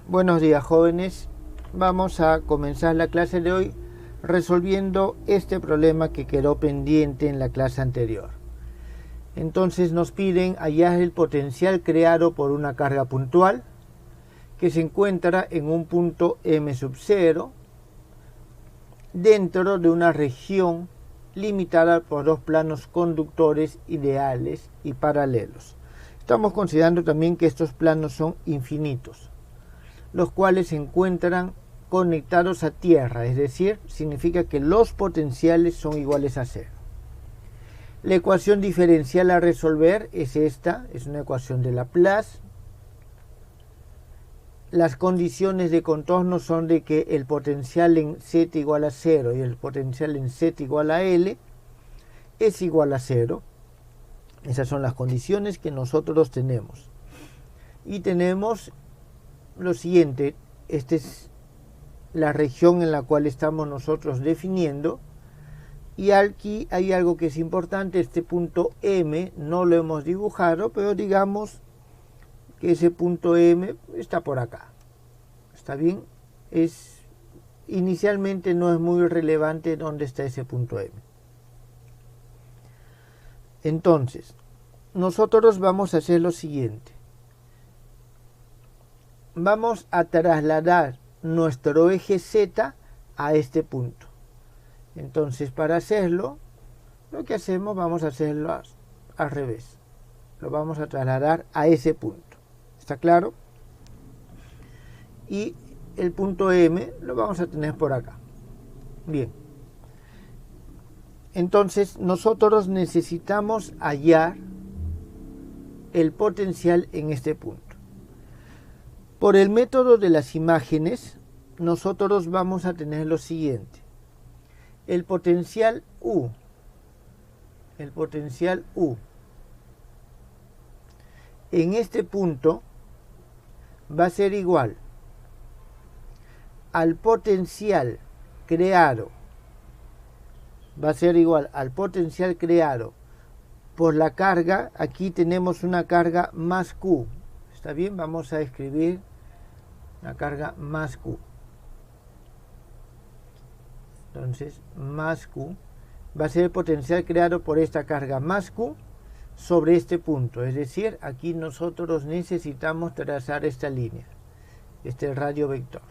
Buenos días, jóvenes. Vamos a comenzar la clase de hoy resolviendo este problema que quedó pendiente en la clase anterior. Entonces nos piden hallar el potencial creado por una carga puntual que se encuentra en un punto M sub 0 dentro de una región limitada por dos planos conductores ideales y paralelos. Estamos considerando también que estos planos son infinitos, los cuales se encuentran conectados a tierra, es decir, significa que los potenciales son iguales a cero. La ecuación diferencial a resolver es esta, es una ecuación de Laplace. Las condiciones de contorno son de que el potencial en z igual a 0 y el potencial en z igual a L es igual a 0. Esas son las condiciones que nosotros tenemos. Y tenemos lo siguiente, esta es la región en la cual estamos nosotros definiendo, y aquí hay algo que es importante. Este punto M no lo hemos dibujado, pero digamos que ese punto M está por acá. ¿Está bien? Inicialmente no es muy relevante dónde está ese punto M. Entonces, nosotros vamos a hacer lo siguiente. Vamos a trasladar nuestro eje Z a este punto. Entonces, para hacerlo, lo que hacemos, vamos a hacerlo al revés. Lo vamos a trasladar a ese punto. ¿Está claro? Y el punto M lo vamos a tener por acá. Bien. Entonces, nosotros necesitamos hallar el potencial en este punto. Por el método de las imágenes, nosotros vamos a tener lo siguiente. El potencial U en este punto va a ser igual al potencial creado, por la carga. Aquí tenemos una carga más Q. ¿Está bien? Vamos a escribir la carga más Q. Entonces, más Q va a ser el potencial creado por esta carga más Q sobre este punto. Es decir, aquí nosotros necesitamos trazar esta línea, este radio vector.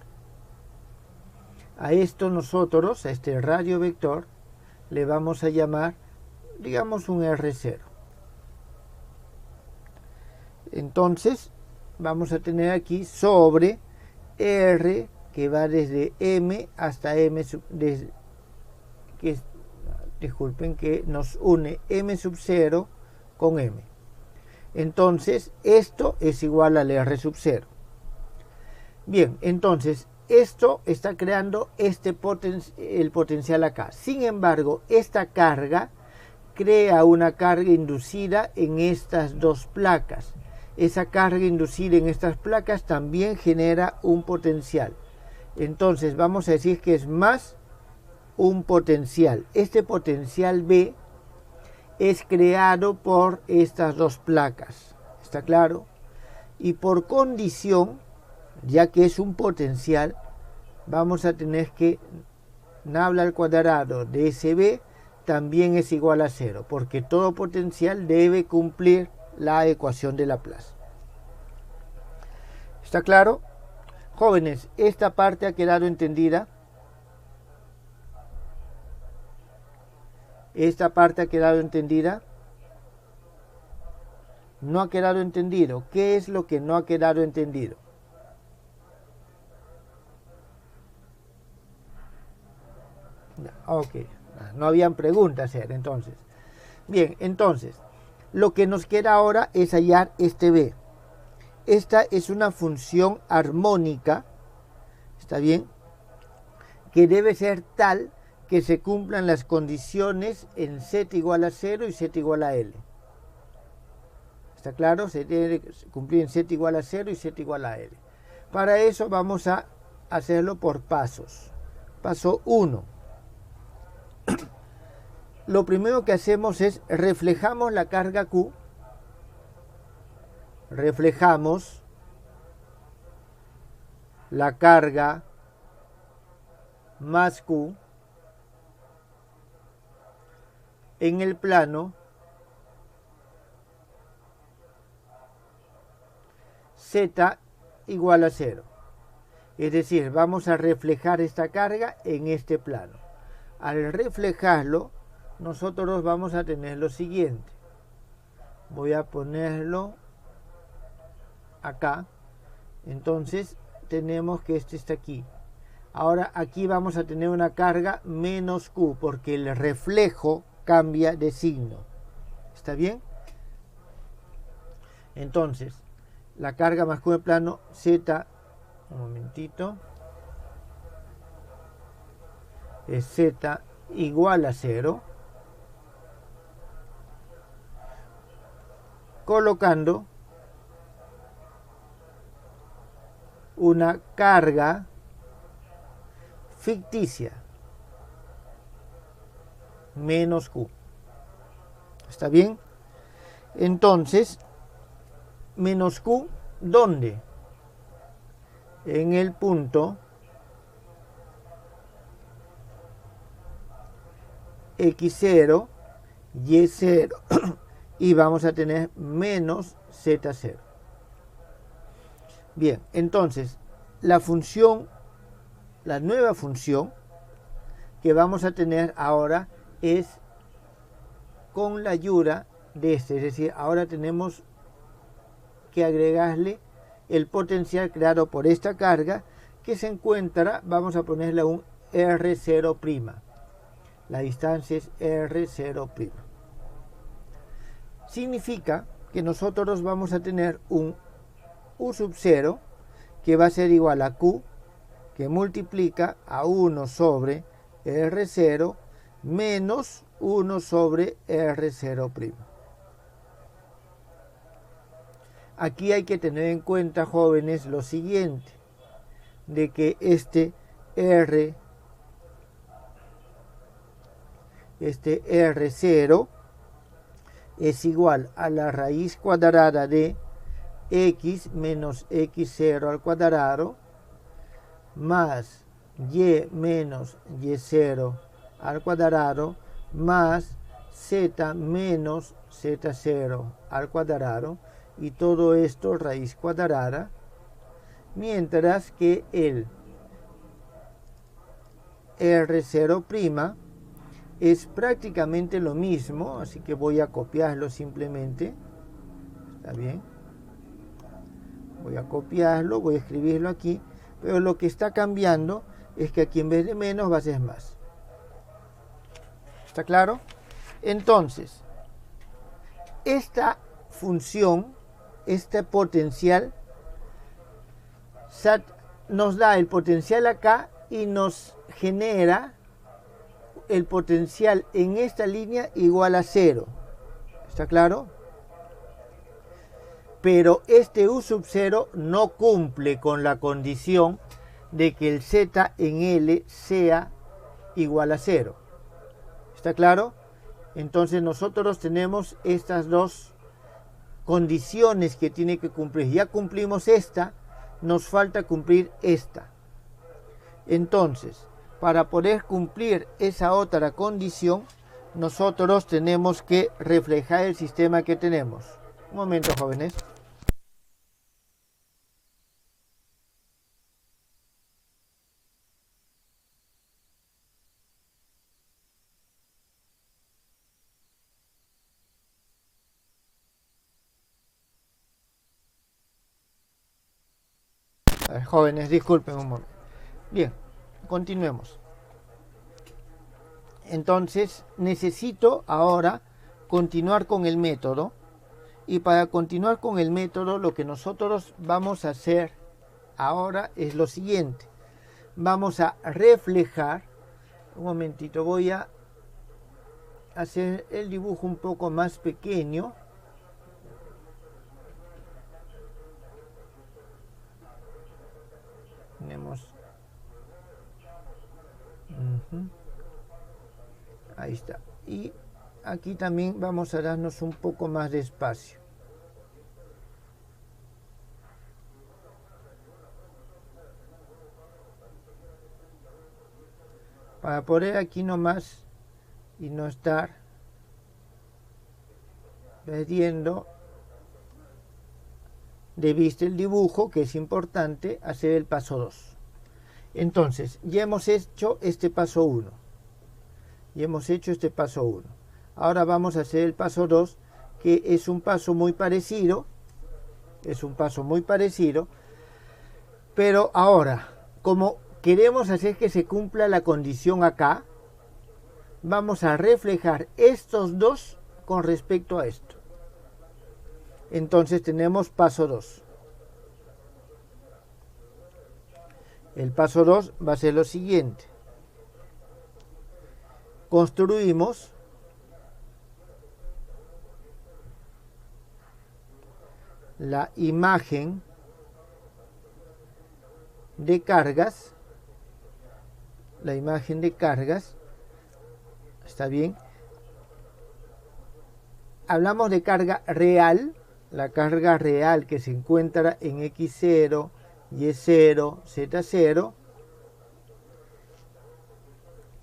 A esto nosotros, a este radio vector, le vamos a llamar, digamos, un R0. Entonces, vamos a tener aquí sobre R, que va desde M hasta M, disculpen, que nos une M sub 0 con M. Entonces, esto es igual al R sub 0. Bien, entonces, esto está creando el potencial acá. Sin embargo, esta carga crea una carga inducida en estas dos placas. Esa carga inducida en estas placas también genera un potencial. Entonces vamos a decir que es más un potencial. Este potencial B es creado por estas dos placas. ¿Está claro? Y por condición, ya que es un potencial, vamos a tener que nabla al cuadrado de SB también es igual a 0, porque todo potencial debe cumplir la ecuación de Laplace. ¿Está claro? Jóvenes, esta parte ha quedado entendida. ¿Esta parte ha quedado entendida? No ha quedado entendido. ¿Qué es lo que no ha quedado entendido? Ok, no habían preguntas entonces. Bien, entonces, lo que nos queda ahora es hallar este B. Esta es una función armónica, ¿está bien? Que debe ser tal que se cumplan las condiciones en z igual a 0 y z igual a L. ¿Está claro? Se debe cumplir en z igual a 0 y z igual a L. Para eso vamos a hacerlo por pasos. Paso 1. Lo primero que hacemos es reflejamos la carga Q. Reflejamos la carga más Q en el plano Z igual a 0. Es decir, vamos a reflejar esta carga en este plano. Al reflejarlo, nosotros vamos a tener lo siguiente. Voy a ponerlo acá. Entonces, tenemos que este está aquí. Ahora aquí vamos a tener una carga menos Q, porque el reflejo cambia de signo. ¿Está bien? Entonces, la carga más Q en el plano Z, un momentito, es Z igual a 0, colocando una carga ficticia menos Q. ¿Está bien? Entonces, menos Q, ¿dónde? En el punto X0, Y0 y vamos a tener menos Z0. Bien, entonces la nueva función que vamos a tener ahora es con la ayuda de este, es decir, ahora tenemos que agregarle el potencial creado por esta carga que se encuentra, vamos a ponerle un R0'. La distancia es R0'. Significa que nosotros vamos a tener un U sub 0 que va a ser igual a Q, que multiplica a 1 sobre R0 menos 1 sobre R0'. Aquí hay que tener en cuenta, jóvenes, lo siguiente, de que este R0 es igual a la raíz cuadrada de X menos X0 al cuadrado más Y menos Y0 al cuadrado más Z menos Z0 al cuadrado, y todo esto raíz cuadrada, mientras que el R0' es prácticamente lo mismo, así que voy a copiarlo simplemente. ¿Está bien? Voy a copiarlo, voy a escribirlo aquí, pero lo que está cambiando es que aquí en vez de menos va a ser más. ¿Está claro? Entonces, esta función, este potencial, nos da el potencial acá y nos genera el potencial en esta línea igual a 0. ¿Está claro? Pero este U sub 0 no cumple con la condición de que el Z en L sea igual a 0. ¿Está claro? Entonces nosotros tenemos estas dos condiciones que tiene que cumplir. Ya cumplimos esta, nos falta cumplir esta. Entonces, para poder cumplir esa otra condición, nosotros tenemos que reflejar el sistema que tenemos. Un momento, jóvenes. Jóvenes, disculpen un momento. Bien, continuemos. Entonces, necesito ahora continuar con el método. Y para continuar con el método, lo que nosotros vamos a hacer ahora es lo siguiente. Vamos a reflejar. Un momentito, voy a hacer el dibujo un poco más pequeño. Tenemos ahí está, y aquí también vamos a darnos un poco más de espacio. para poner aquí nomás y no estar perdiendo de vista el dibujo, que es importante hacer el paso 2. Entonces, ya hemos hecho este paso 1. Ahora vamos a hacer el paso 2, que es un paso muy parecido. Pero ahora, como queremos hacer que se cumpla la condición acá, vamos a reflejar estos dos con respecto a esto. Entonces tenemos paso 2. El paso 2 va a ser lo siguiente. Construimos la imagen de cargas. Está bien. Hablamos de carga real, la carga real que se encuentra en X0, Y0, Z0,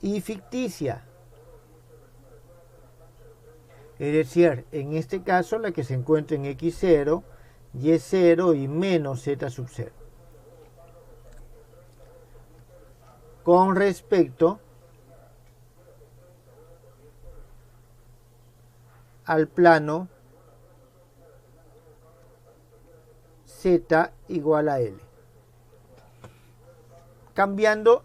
y ficticia. Es decir, en este caso la que se encuentra en X0, Y0 y menos Z sub 0. Con respecto al plano Z igual a L. Cambiando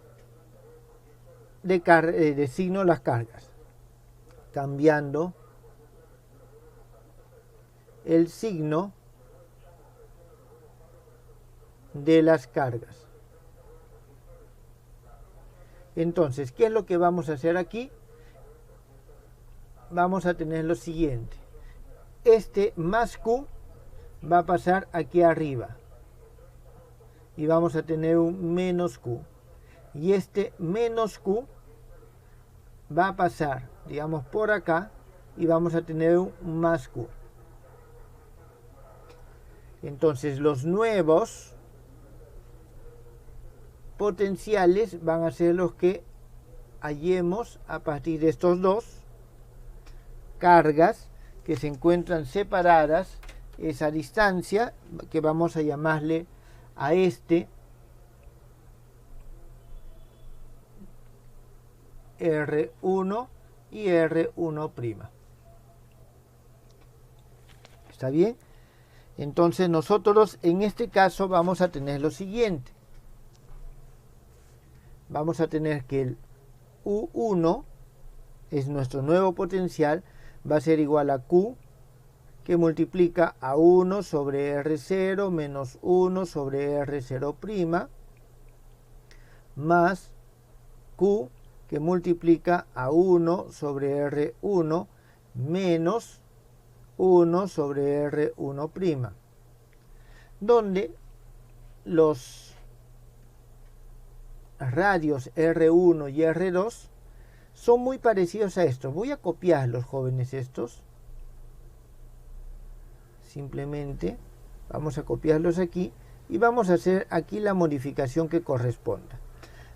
de signo las cargas. Cambiando el signo de las cargas. Entonces, ¿qué es lo que vamos a hacer aquí? Vamos a tener lo siguiente. Este más Q va a pasar aquí arriba. Y vamos a tener un menos Q. Y este menos Q va a pasar, digamos, por acá. Y vamos a tener un más Q. Entonces, los nuevos potenciales van a ser los que hallemos a partir de estos dos cargas que se encuentran separadas, esa distancia que vamos a llamarle a este R1 y R1'. ¿Está bien? Entonces nosotros en este caso vamos a tener lo siguiente. Vamos a tener que el U1 es nuestro nuevo potencial, va a ser igual a Q, que multiplica a 1 sobre R0 menos 1 sobre R0', más Q, que multiplica a 1 sobre R1 menos 1 sobre R1', donde los radios R1 y R2 son muy parecidos a estos. Voy a copiarlos, jóvenes, estos. Simplemente vamos a copiarlos aquí y vamos a hacer aquí la modificación que corresponda.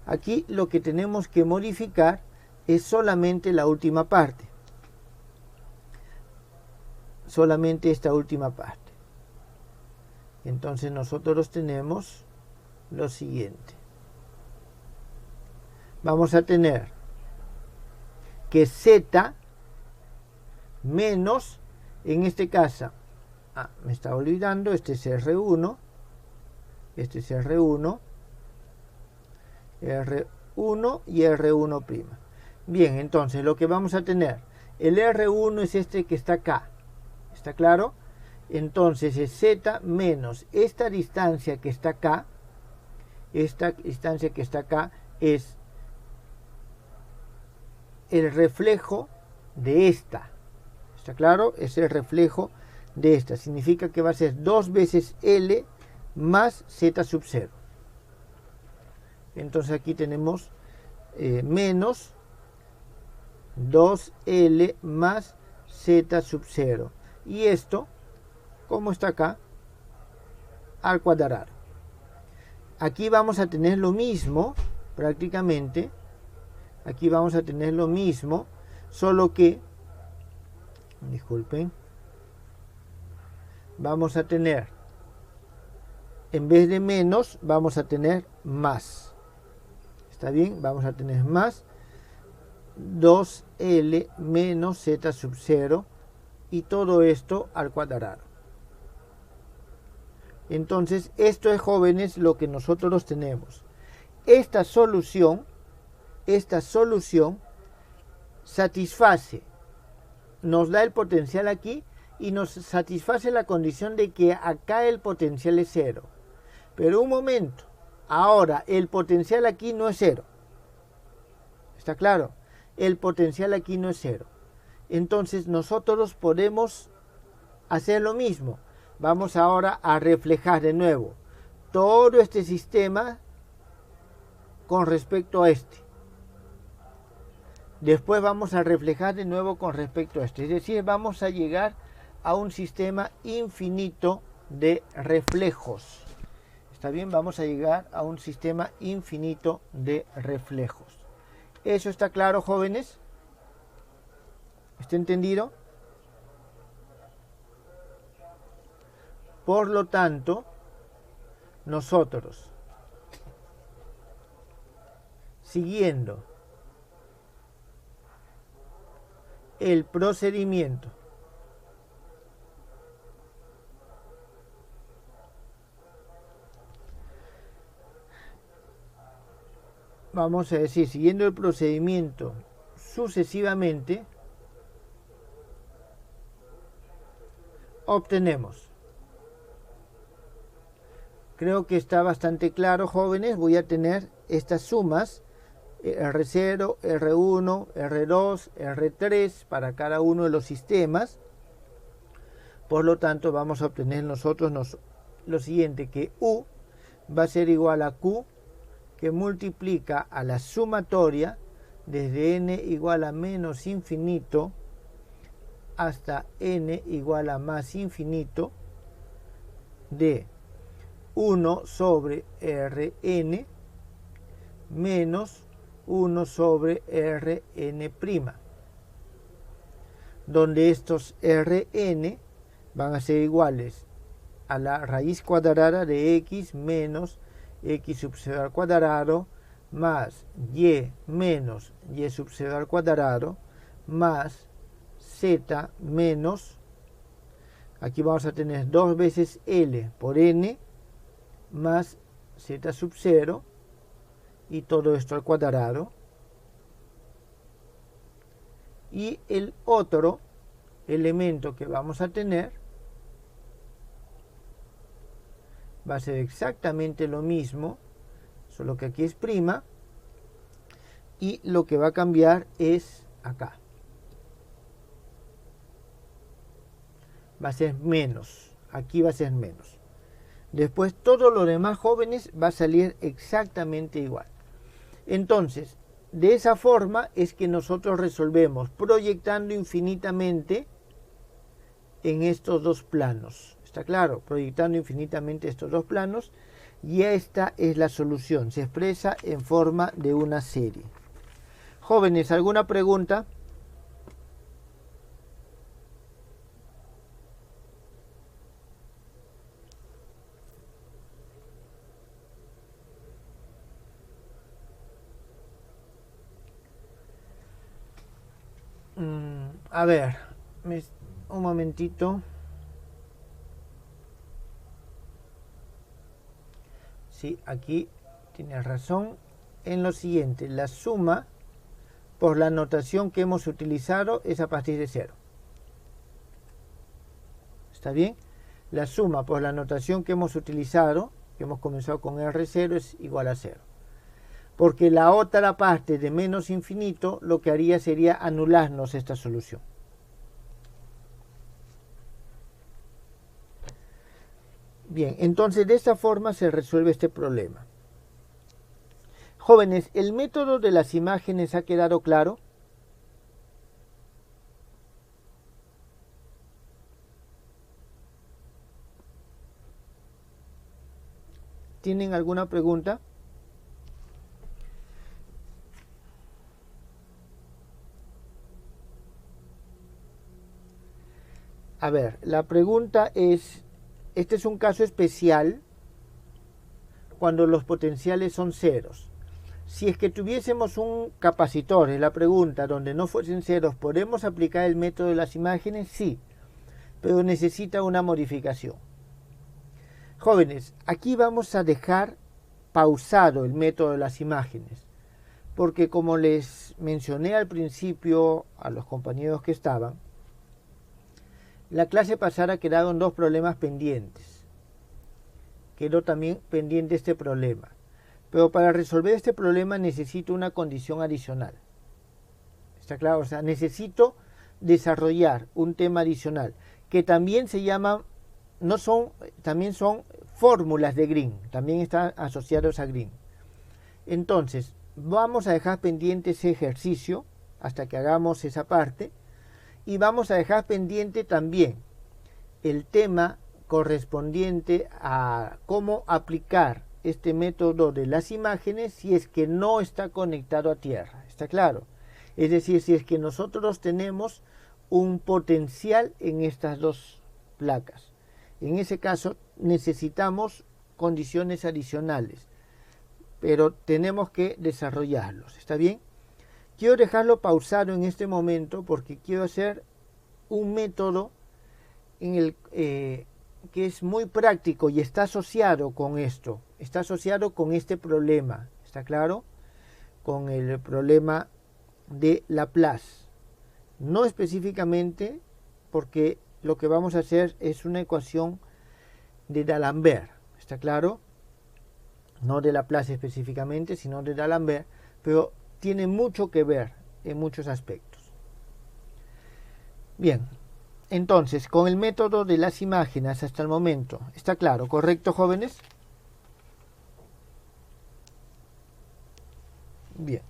Aquí lo que tenemos que modificar es solamente la última parte. Solamente esta última parte. Entonces nosotros tenemos lo siguiente. Vamos a tener que Z menos, en este caso, me estaba olvidando, este es R1, R1 y R1'. Bien, entonces lo que vamos a tener, el R1 es este que está acá, ¿está claro? Entonces es Z menos esta distancia que está acá, es el reflejo de esta. ¿Está claro? Es el reflejo de esta. Significa que va a ser 2 veces L más Z sub 0. Entonces aquí tenemos menos 2L más Z sub 0. Y esto, como está acá, al cuadrado. Aquí vamos a tener lo mismo, prácticamente, aquí vamos a tener lo mismo, solo que, disculpen, vamos a tener, en vez de menos, vamos a tener más. ¿Está bien? Vamos a tener más 2L menos Z sub 0 y todo esto al cuadrado. Entonces, esto es, jóvenes, lo que nosotros tenemos. Esta solución satisface, nos da el potencial aquí y nos satisface la condición de que acá el potencial es 0. Pero un momento, ahora el potencial aquí no es 0. ¿Está claro? El potencial aquí no es 0. Entonces nosotros podemos hacer lo mismo. Vamos ahora a reflejar de nuevo todo este sistema con respecto a este. Después vamos a reflejar de nuevo con respecto a este. Es decir, vamos a llegar a un sistema infinito de reflejos. ¿Está bien? Vamos a llegar a un sistema infinito de reflejos. ¿Eso está claro, jóvenes? ¿Está entendido? Por lo tanto, nosotros, siguiendo el procedimiento vamos a decir, siguiendo el procedimiento sucesivamente, obtenemos. Creo que está bastante claro, jóvenes. Voy a tener estas sumas, R0, R1, R2, R3 para cada uno de los sistemas. Por lo tanto, vamos a obtener nosotros lo siguiente, que U va a ser igual a Q, que multiplica a la sumatoria desde n igual a menos infinito hasta n igual a más infinito de 1 sobre Rn menos 1 sobre Rn', donde estos Rn van a ser iguales a la raíz cuadrada de x menos x sub 0 al cuadrado más y menos y sub 0 al cuadrado más z menos, aquí vamos a tener 2 veces L por n más z sub 0 y todo esto al cuadrado. Y el otro elemento que vamos a tener va a ser exactamente lo mismo, solo que aquí es prima, y lo que va a cambiar es acá. Va a ser menos, aquí va a ser menos. Después todo lo demás, jóvenes, va a salir exactamente igual. Entonces, de esa forma es que nosotros resolvemos proyectando infinitamente en estos dos planos. ¿Está claro? Proyectando infinitamente estos dos planos, y esta es la solución. Se expresa en forma de una serie. Jóvenes, ¿alguna pregunta? A ver, un momentito. Sí, aquí tienes razón. En lo siguiente, la suma por la notación que hemos utilizado es a partir de 0. ¿Está bien? La suma por la notación que hemos utilizado, que hemos comenzado con R0, es igual a 0. Porque la otra parte de menos infinito lo que haría sería anularnos esta solución. Bien, entonces de esta forma se resuelve este problema. Jóvenes, ¿el método de las imágenes ha quedado claro? ¿Tienen alguna pregunta? a ver, la pregunta es, este es un caso especial cuando los potenciales son ceros. Si es que tuviésemos un capacitor, es la pregunta, donde no fuesen ceros, ¿podemos aplicar el método de las imágenes? Sí, pero necesita una modificación. Jóvenes, aquí vamos a dejar pausado el método de las imágenes, porque como les mencioné al principio a los compañeros que estaban, la clase pasada quedaron dos problemas pendientes. Quedó también pendiente este problema. Pero para resolver este problema necesito una condición adicional. ¿Está claro? O sea, necesito desarrollar un tema adicional que también se llama, también son fórmulas de Green, también están asociados a Green. Entonces, vamos a dejar pendiente ese ejercicio hasta que hagamos esa parte y vamos a dejar pendiente también el tema correspondiente a cómo aplicar este método de las imágenes si es que no está conectado a tierra. ¿Está claro? Es decir, si es que nosotros tenemos un potencial en estas dos placas. En ese caso necesitamos condiciones adicionales, pero tenemos que desarrollarlos. ¿Está bien? Quiero dejarlo pausado en este momento porque quiero hacer un método en el que es muy práctico y está asociado con esto, está asociado con este problema, ¿está claro? Con el problema de Laplace. No específicamente porque lo que vamos a hacer es una ecuación de D'Alembert, ¿está claro? No de Laplace específicamente, sino de D'Alembert, pero tiene mucho que ver en muchos aspectos. Bien. Entonces, con el método de las imágenes hasta el momento, ¿está claro? ¿Correcto, jóvenes? Bien.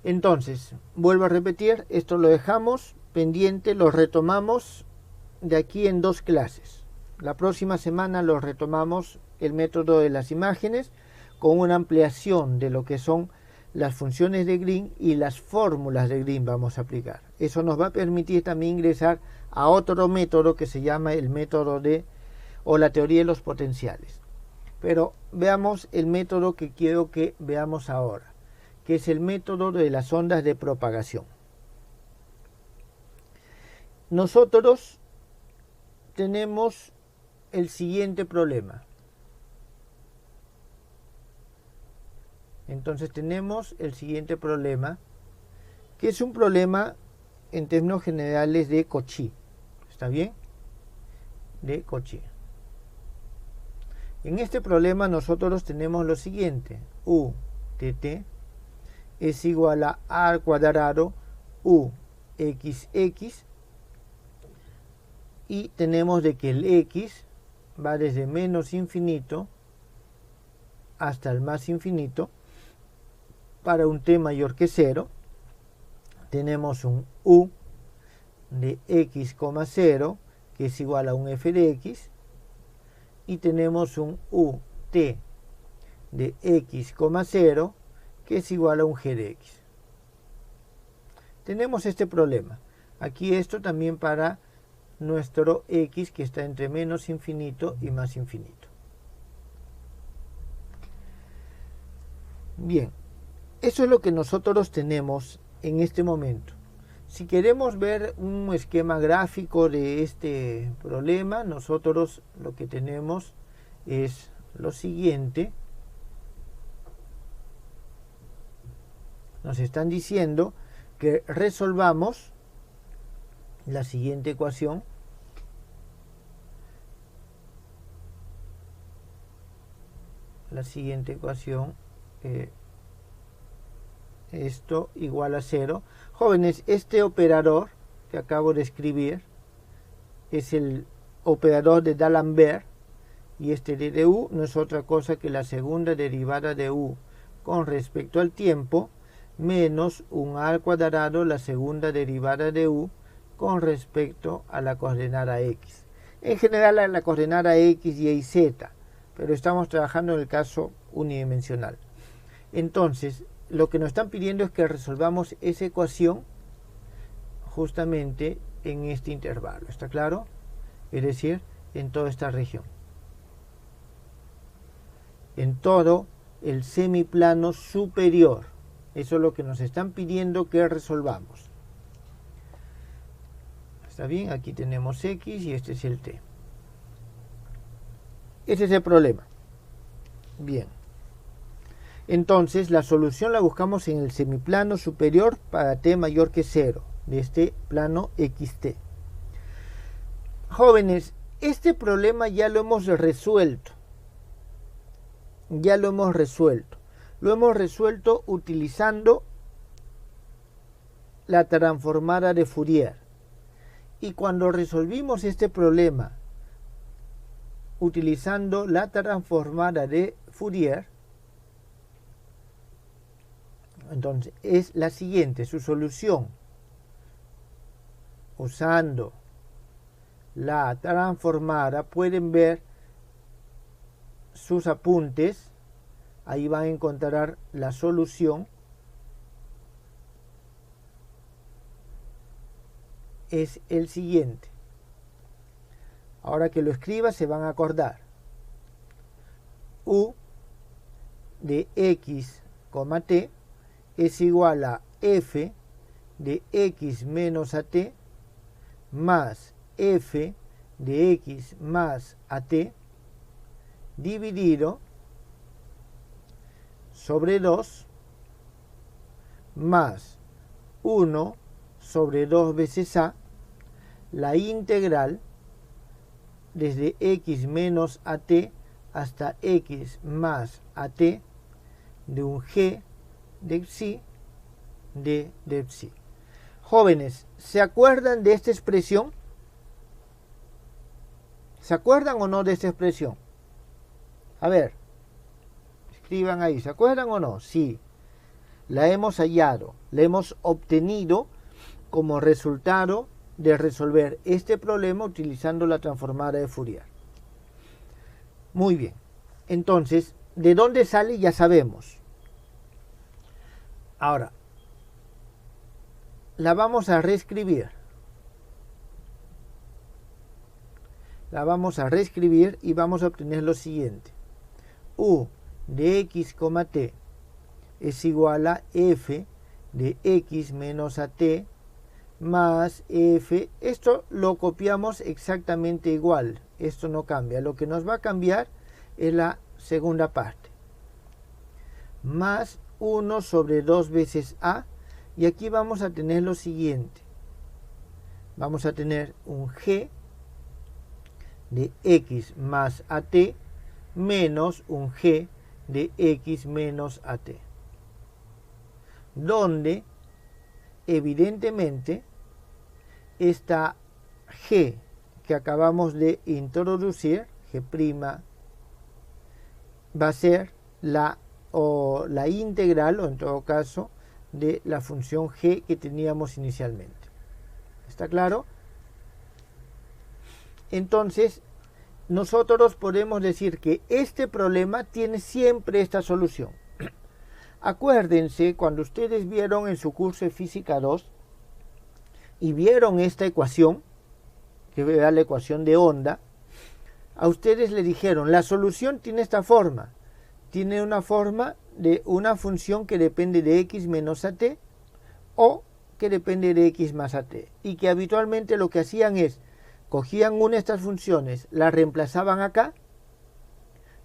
Entonces, vuelvo a repetir, esto lo dejamos pendiente, lo retomamos de aquí en 2 clases. La próxima semana lo retomamos el método de las imágenes con una ampliación de lo que son las funciones de Green y las fórmulas de Green vamos a aplicar. Eso nos va a permitir también ingresar a otro método que se llama el método o la teoría de los potenciales. Pero veamos el método que quiero que veamos ahora, que es el método de las ondas de propagación. Nosotros tenemos el siguiente problema. Entonces tenemos el siguiente problema, que es un problema en términos generales de Cauchy. ¿Está bien? De Cauchy. En este problema nosotros tenemos lo siguiente. U de t es igual a al cuadrado u xx, y tenemos de que el x va desde menos infinito hasta el más infinito. Para un t mayor que 0, tenemos un u de x, 0, que es igual a un f de x, y tenemos un ut de x, 0, que es igual a un g de x. Tenemos este problema. Aquí esto también para nuestro x que está entre menos infinito y más infinito. Bien. Eso es lo que nosotros tenemos en este momento. Si queremos ver un esquema gráfico de este problema, nosotros lo que tenemos es lo siguiente. Nos están diciendo que resolvamos la siguiente ecuación. Esto igual a 0. Jóvenes, este operador que acabo de escribir es el operador de D'Alembert, y este de u no es otra cosa que la segunda derivada de u con respecto al tiempo menos un a al cuadrado la segunda derivada de u con respecto a la coordenada x. En general a la coordenada x, y z, pero estamos trabajando en el caso unidimensional. Entonces, lo que nos están pidiendo es que resolvamos esa ecuación justamente en este intervalo, ¿está claro? Es decir, en toda esta región. En todo el semiplano superior. Eso es lo que nos están pidiendo que resolvamos. ¿Está bien? Aquí tenemos X y este es el T. Ese es el problema. Bien. Entonces, la solución la buscamos en el semiplano superior para T mayor que 0, de este plano XT. Jóvenes, este problema ya lo hemos resuelto. Ya lo hemos resuelto. Lo hemos resuelto utilizando la transformada de Fourier. Y cuando resolvimos este problema utilizando la transformada de Fourier, entonces es la siguiente, su solución usando la transformada, pueden ver sus apuntes, ahí van a encontrar la solución, es el siguiente. Ahora que lo escriba se van a acordar. U de x, t es igual a f de x menos a t más f de x más a t dividido sobre 2 más 1 sobre 2 veces a, la integral desde x menos a t hasta x más a t de un g de psi de psi. Jóvenes, ¿se acuerdan de esta expresión? ¿Se acuerdan o no de esta expresión? A ver, escriban ahí, ¿se acuerdan o no? Sí, la hemos hallado, la hemos obtenido como resultado de resolver este problema utilizando la transformada de Fourier. Muy bien, entonces, ¿de dónde sale? Ya sabemos. Ahora, la vamos a reescribir. La vamos a reescribir y vamos a obtener lo siguiente. U de x, t es igual a f de x menos a t más f. Esto lo copiamos exactamente igual. Esto no cambia. Lo que nos va a cambiar es la segunda parte. Más 1 sobre 2 veces a. Y aquí vamos a tener lo siguiente. Vamos a tener un g de x más at menos un g de x menos at. Donde evidentemente esta g que acabamos de introducir, g', va a ser la integral, o en todo caso, de la función g que teníamos inicialmente. ¿Está claro? Entonces, nosotros podemos decir que este problema tiene siempre esta solución. Acuérdense, cuando ustedes vieron en su curso de Física 2 y vieron esta ecuación, que era la ecuación de onda, a ustedes le dijeron, la solución tiene esta forma. Tiene una forma de una función que depende de x menos at o que depende de x más at. Y que habitualmente lo que hacían es, cogían una de estas funciones, la reemplazaban acá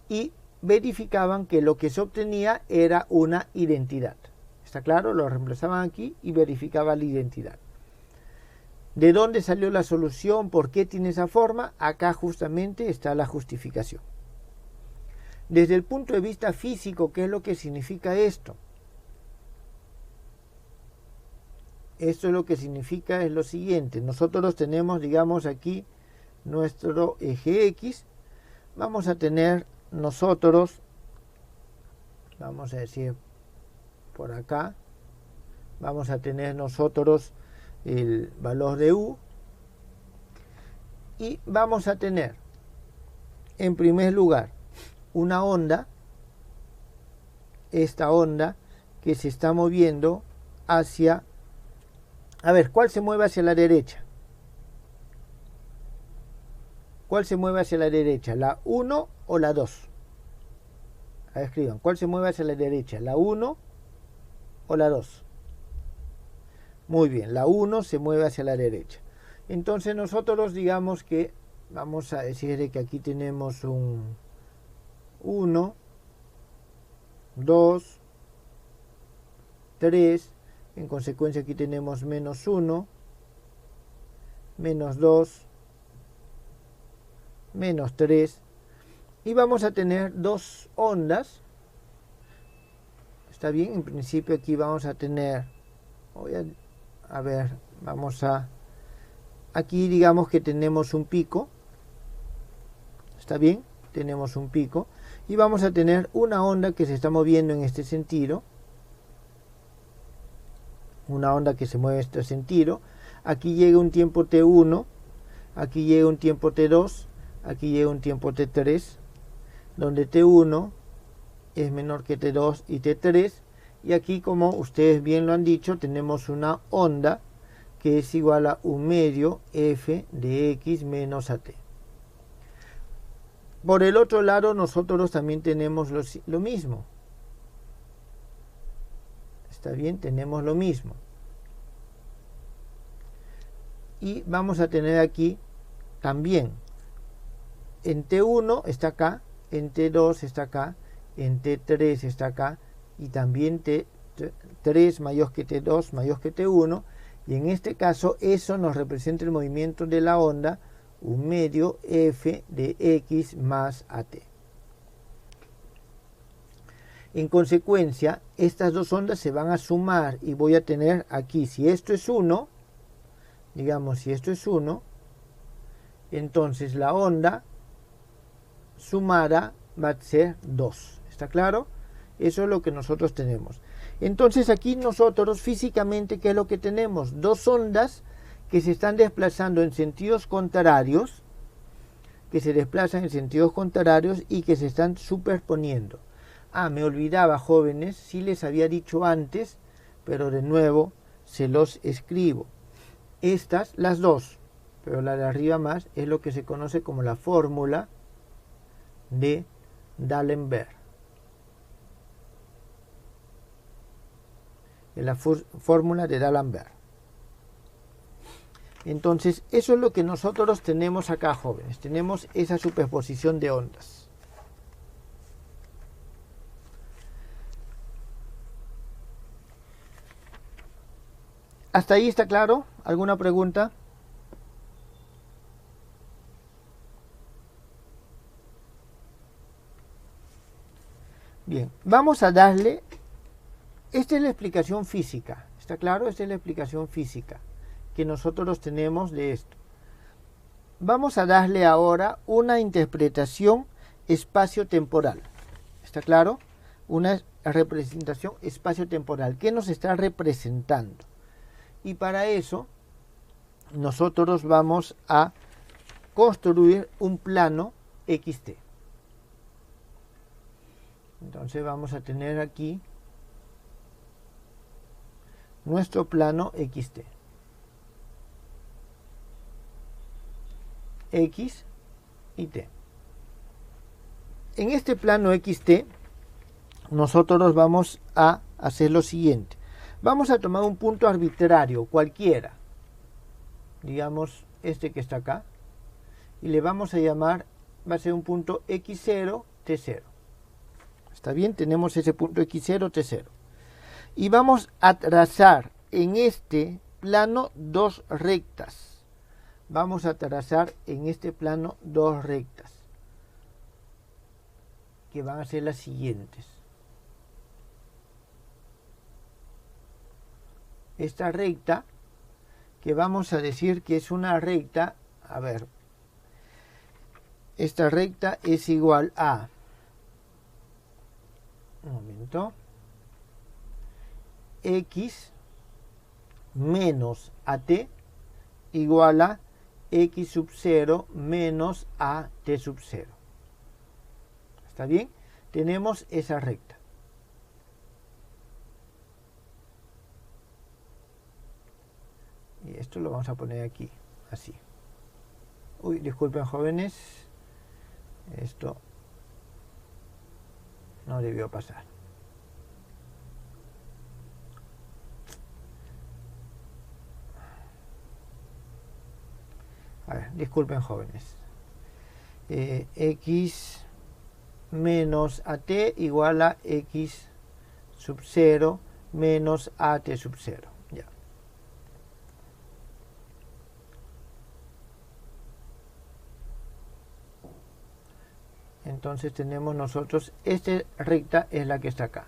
y verificaban que lo que se obtenía era una identidad. ¿Está claro? Lo reemplazaban aquí y verificaban la identidad. ¿De dónde salió la solución? ¿Por qué tiene esa forma? Acá justamente está la justificación. Desde el punto de vista físico, ¿qué es lo que significa esto? Esto es lo que significa es lo siguiente. Nosotros tenemos, digamos, aquí nuestro eje X. Vamos a tener nosotros, vamos a decir por acá, vamos a tener nosotros el valor de U y vamos a tener en primer lugar una onda, esta onda que se está moviendo hacia, a ver, ¿cuál se mueve hacia la derecha? ¿cuál se mueve hacia la derecha? ¿La 1 o la 2? Ahí escriban, ¿cuál se mueve hacia la derecha? ¿La 1 o la 2? Muy bien, la 1 se mueve hacia la derecha. Entonces nosotros digamos que, vamos a decir que aquí tenemos un 1, 2, 3, en consecuencia aquí tenemos menos 1, menos 2, menos 3, y vamos a tener dos ondas. Está bien, en principio aquí vamos a tener, a ver, aquí digamos que tenemos un pico, está bien, tenemos un pico, y vamos a tener una onda que se está moviendo en este sentido, una onda que se mueve en este sentido. Aquí llega un tiempo t1, aquí llega un tiempo t2, aquí llega un tiempo t3, donde t1 es menor que t2 y t3, y aquí, como ustedes bien lo han dicho, tenemos una onda que es igual a 1 medio f de x menos at. Por el otro lado, nosotros también tenemos lo mismo. Está bien, tenemos lo mismo. Y vamos a tener aquí también, en T1 está acá, en T2 está acá, en T3 está acá, y también T3 mayor que T2 mayor que T1, y en este caso eso nos representa el movimiento de la onda 1 medio f de x más at. En consecuencia, estas dos ondas se van a sumar y voy a tener aquí, si esto es 1, digamos, si esto es 1, entonces la onda sumada va a ser 2. ¿Está claro? Eso es lo que nosotros tenemos. Entonces aquí nosotros físicamente, ¿qué es lo que tenemos? Dos ondas que se están desplazando en sentidos contrarios, y que se están superponiendo. Me olvidaba, jóvenes, sí les había dicho antes, pero de nuevo se los escribo. Estas, las dos, pero la de arriba más, es lo que se conoce como la fórmula de D'Alembert. La fórmula de D'Alembert. Entonces, eso es lo que nosotros tenemos acá, jóvenes. Tenemos esa superposición de ondas. ¿Hasta ahí está claro? ¿Alguna pregunta? Bien, vamos a darle, esta es la explicación física, ¿está claro? Esta es la explicación física que nosotros tenemos de esto. Vamos a darle ahora una interpretación espacio-temporal, ¿está claro? Una representación espacio-temporal, ¿qué nos está representando? Y para eso nosotros vamos a construir un plano XT. Entonces vamos a tener aquí nuestro plano XT. X y T. En este plano XT nosotros vamos a hacer lo siguiente. Vamos a tomar un punto arbitrario, cualquiera. Digamos este que está acá. Y le vamos a llamar, va a ser un punto X0, T0. ¿Está bien? Tenemos ese punto X0, T0. Y vamos a trazar en este plano dos rectas. Vamos a trazar en este plano dos rectas, que van a ser las siguientes. Esta recta, que vamos a decir que es una recta, a ver, esta recta es igual a, un momento, x menos at igual a x sub 0 menos a t sub 0. ¿Está bien? Tenemos esa recta. Y esto lo vamos a poner aquí, así. Uy, disculpen jóvenes, esto no debió pasar. A ver, disculpen jóvenes. X menos AT igual a X sub 0 menos AT sub 0. Ya. Entonces tenemos nosotros, esta recta es la que está acá.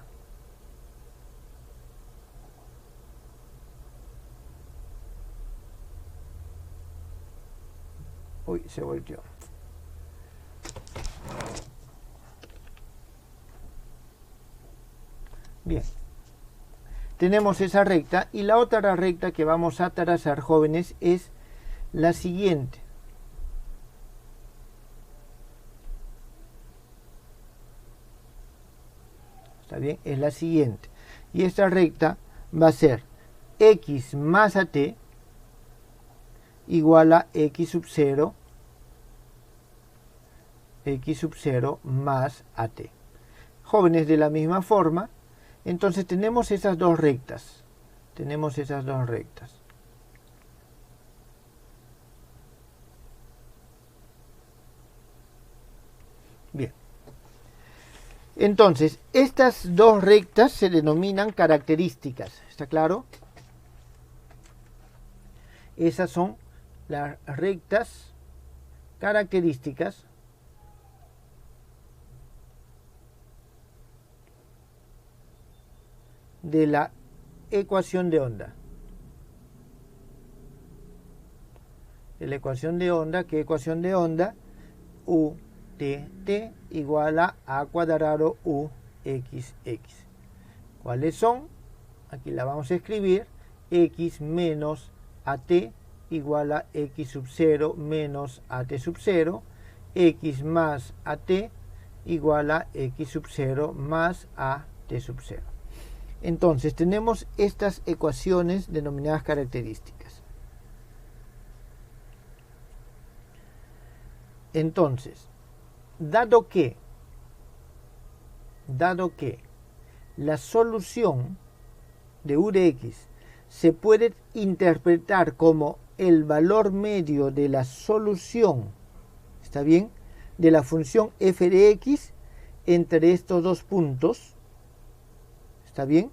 Uy, se volteó. Bien. Tenemos esa recta y la otra recta que vamos a trazar, jóvenes, es la siguiente. ¿Está bien? Es la siguiente. Y esta recta va a ser X más AT igual a X sub 0 más AT. Jóvenes, de la misma forma, entonces tenemos esas dos rectas. Bien. Entonces, estas dos rectas se denominan características. ¿Está claro? Esas son las rectas características de la ecuación de onda. De la ecuación de onda, ¿qué ecuación de onda? U t igual a cuadrado u x. ¿Cuáles son? Aquí la vamos a escribir. X menos at igual a x sub 0 menos at sub 0. X más at igual a x sub 0 más at sub 0. Entonces tenemos estas ecuaciones denominadas características. Entonces, dado que la solución de u de x se puede interpretar como el valor medio de la solución, ¿está bien?, de la función f de x entre estos dos puntos, ¿está bien?,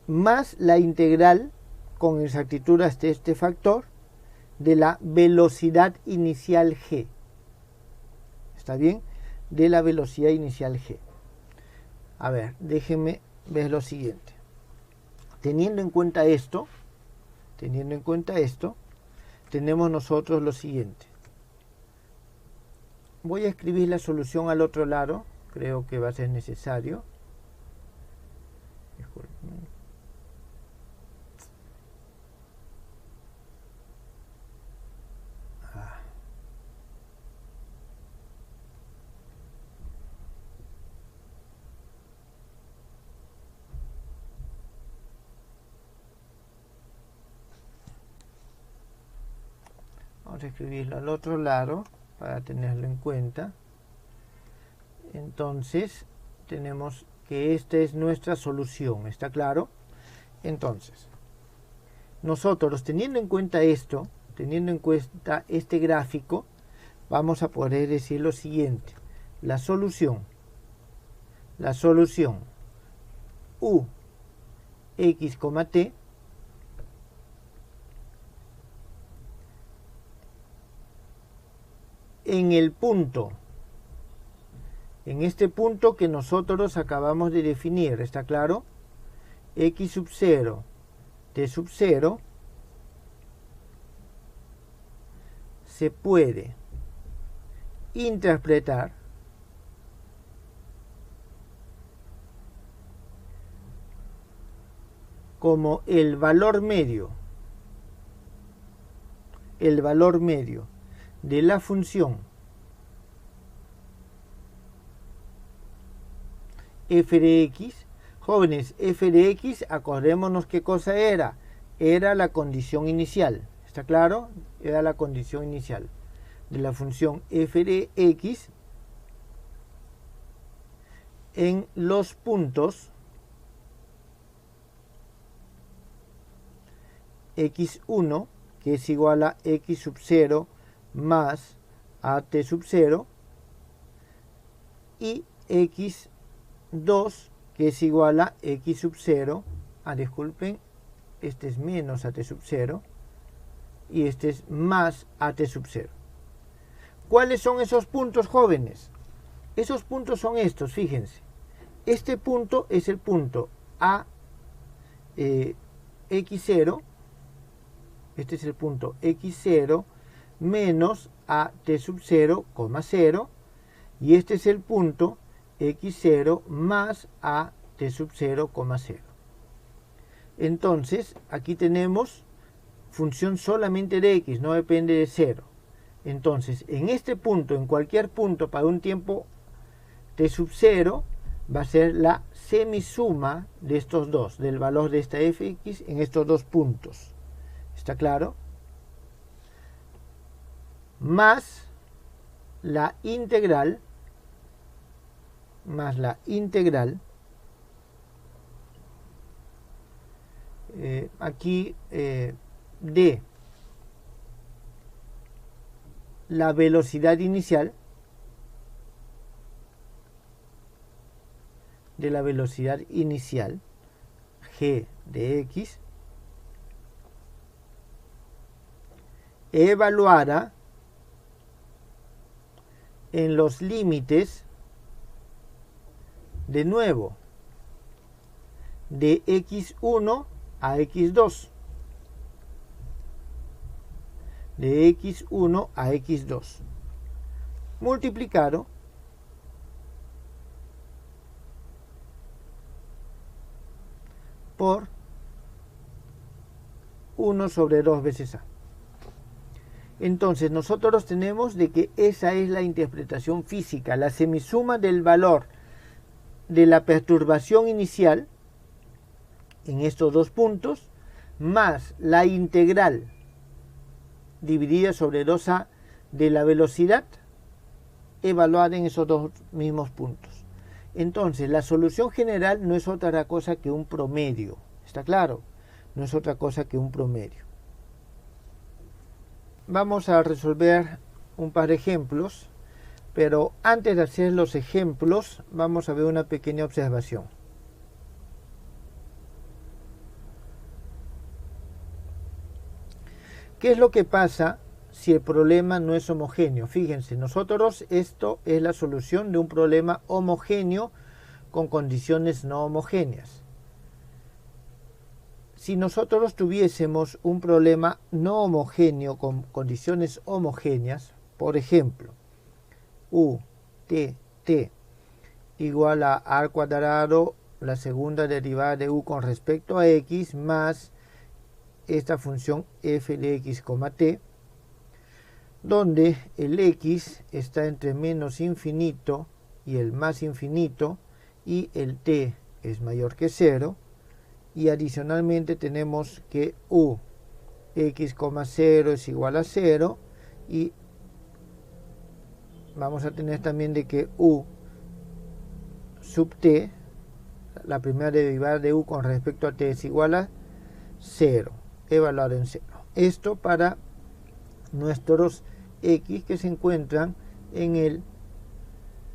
más la integral con exactitud hasta este factor de la velocidad inicial g. ¿Está bien? De la velocidad inicial g. A ver, déjenme ver lo siguiente. Teniendo en cuenta esto, tenemos nosotros lo siguiente. Voy a escribir la solución al otro lado, creo que va a ser necesario. Disculpen. Vamos a escribirlo al otro lado para tenerlo en cuenta. Entonces tenemos que esta es nuestra solución, ¿está claro? Entonces nosotros, teniendo en cuenta esto, teniendo en cuenta este gráfico, vamos a poder decir lo siguiente. La solución u x, t en el punto, en este punto que nosotros acabamos de definir, ¿está claro? X sub 0, t sub 0, se puede interpretar como el valor medio de la función f de x. Jóvenes, f de x, acordémonos qué cosa era. Era la condición inicial, ¿Está claro? Era la condición inicial de la función f de x en los puntos x1, que es igual a x sub 0 más a t sub 0, y x2, que es igual a x sub 0, disculpen, este es menos a t sub 0, y este es más a t sub 0. ¿Cuáles son esos puntos, jóvenes? Esos puntos son estos, fíjense. Este punto es el punto a x0, este es el punto x0 menos a t sub 0, 0, y este es el punto x0 más a t sub 0, 0. Entonces, aquí tenemos función solamente de x, no depende de 0. Entonces, en este punto, en cualquier punto para un tiempo t sub 0, va a ser la semisuma de estos dos, del valor de esta fx en estos dos puntos. ¿Está claro? Más la integral, aquí de la velocidad inicial, g de x, evaluada en los límites, de nuevo, de x1 a x2, de x1 a x2, multiplicado por 1 sobre 2 veces a. Entonces nosotros tenemos de que esa es la interpretación física, la semisuma del valor de la perturbación inicial en estos dos puntos, más la integral dividida sobre 2a de la velocidad evaluada en esos dos mismos puntos. Entonces la solución general no es otra cosa que un promedio. ¿Está claro? No es otra cosa que un promedio. Vamos a resolver un par de ejemplos, pero antes de hacer los ejemplos vamos a ver una pequeña observación. ¿Qué es lo que pasa si el problema no es homogéneo? Fíjense, nosotros esto es la solución de un problema homogéneo con condiciones no homogéneas. Si nosotros tuviésemos un problema no homogéneo con condiciones homogéneas, por ejemplo, u, t, t igual a a al cuadrado, la segunda derivada de u con respecto a x, más esta función f de x, t, donde el x está entre menos infinito y el más infinito, y el t es mayor que 0, y adicionalmente tenemos que u x, 0 es igual a 0, y vamos a tener también de que u sub t, la primera derivada de u con respecto a t, es igual a 0, evaluado en 0. Esto para nuestros x que se encuentran en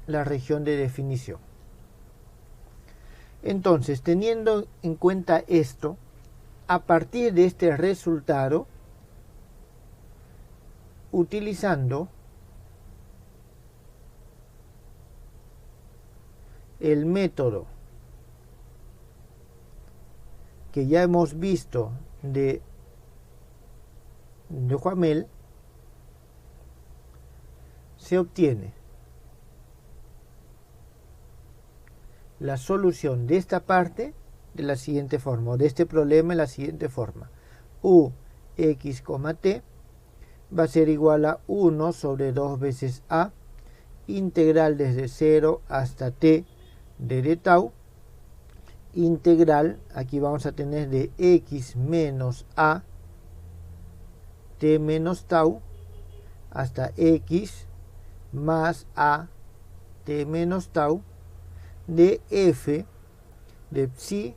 la región de definición. Entonces, teniendo en cuenta esto, a partir de este resultado, utilizando el método que ya hemos visto de Duhamel, se obtiene la solución de esta parte de la siguiente forma, o de este problema en la siguiente forma. U x, t va a ser igual a 1 sobre 2 veces a, integral desde 0 hasta t de d tau, integral, aquí vamos a tener de x menos a t menos tau hasta x más a t menos tau de f de psi,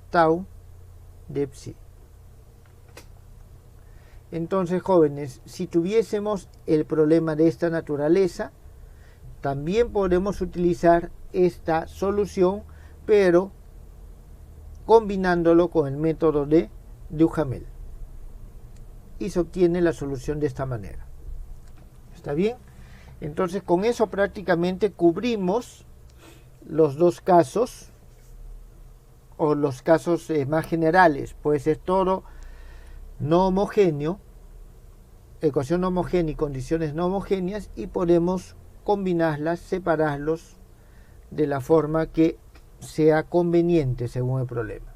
tau de psi. Entonces, jóvenes, si tuviésemos el problema de esta naturaleza, también podemos utilizar esta solución, pero combinándolo con el método de Duhamel. Y se obtiene la solución de esta manera. ¿Está bien? Entonces, con eso prácticamente cubrimos los dos casos, o los casos más generales. Puede ser todo no homogéneo, ecuación no homogénea y condiciones no homogéneas, y podemos combinarlas, separarlos de la forma que sea conveniente según el problema.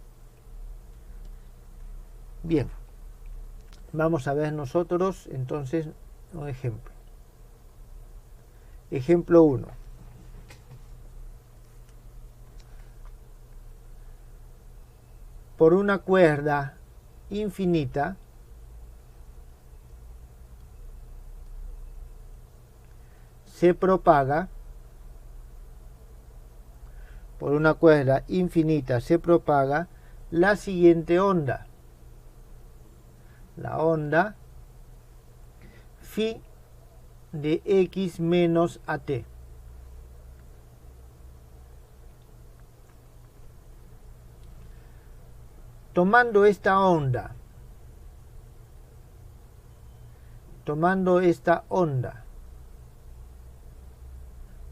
Bien, vamos a ver nosotros entonces un ejemplo. Ejemplo 1. Por una cuerda infinita, se propaga, por una cuerda infinita se propaga la siguiente onda. La onda phi de x menos at. Tomando esta onda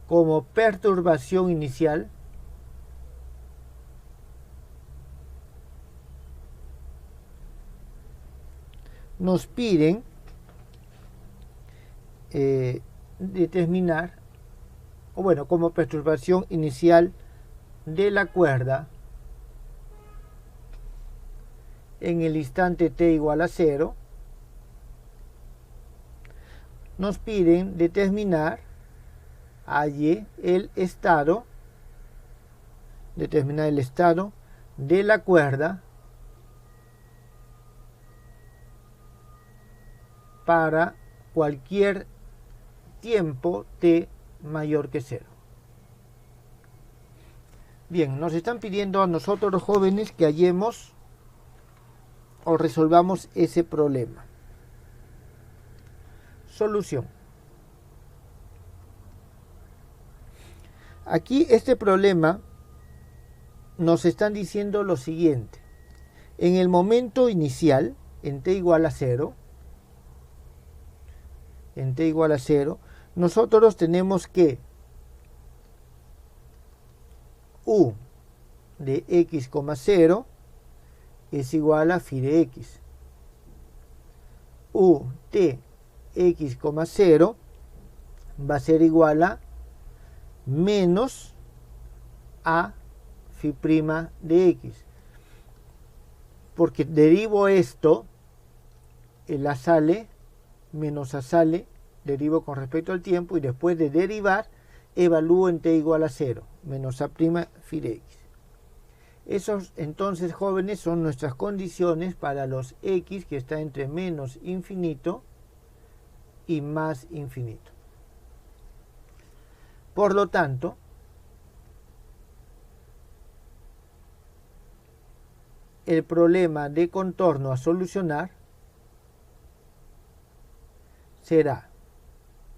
como perturbación inicial, nos piden determinar, o bueno, como perturbación inicial de la cuerda en el instante t igual a 0, nos piden determinar el estado de la cuerda para cualquier tiempo t mayor que 0. Bien, nos están pidiendo a nosotros los jóvenes que hallemos o resolvamos ese problema. Solución. Aquí este problema nos están diciendo lo siguiente. En el momento inicial, en t igual a 0, nosotros tenemos que u de x, 0 es igual a phi de x. U t x, 0 va a ser igual a menos a phi' de x. Porque derivo esto, el a sale, menos a sale, derivo con respecto al tiempo, y después de derivar, evalúo en t igual a 0, menos a' phi de x. Esos entonces, jóvenes, son nuestras condiciones para los x que está entre menos infinito y más infinito. Por lo tanto, el problema de contorno a solucionar será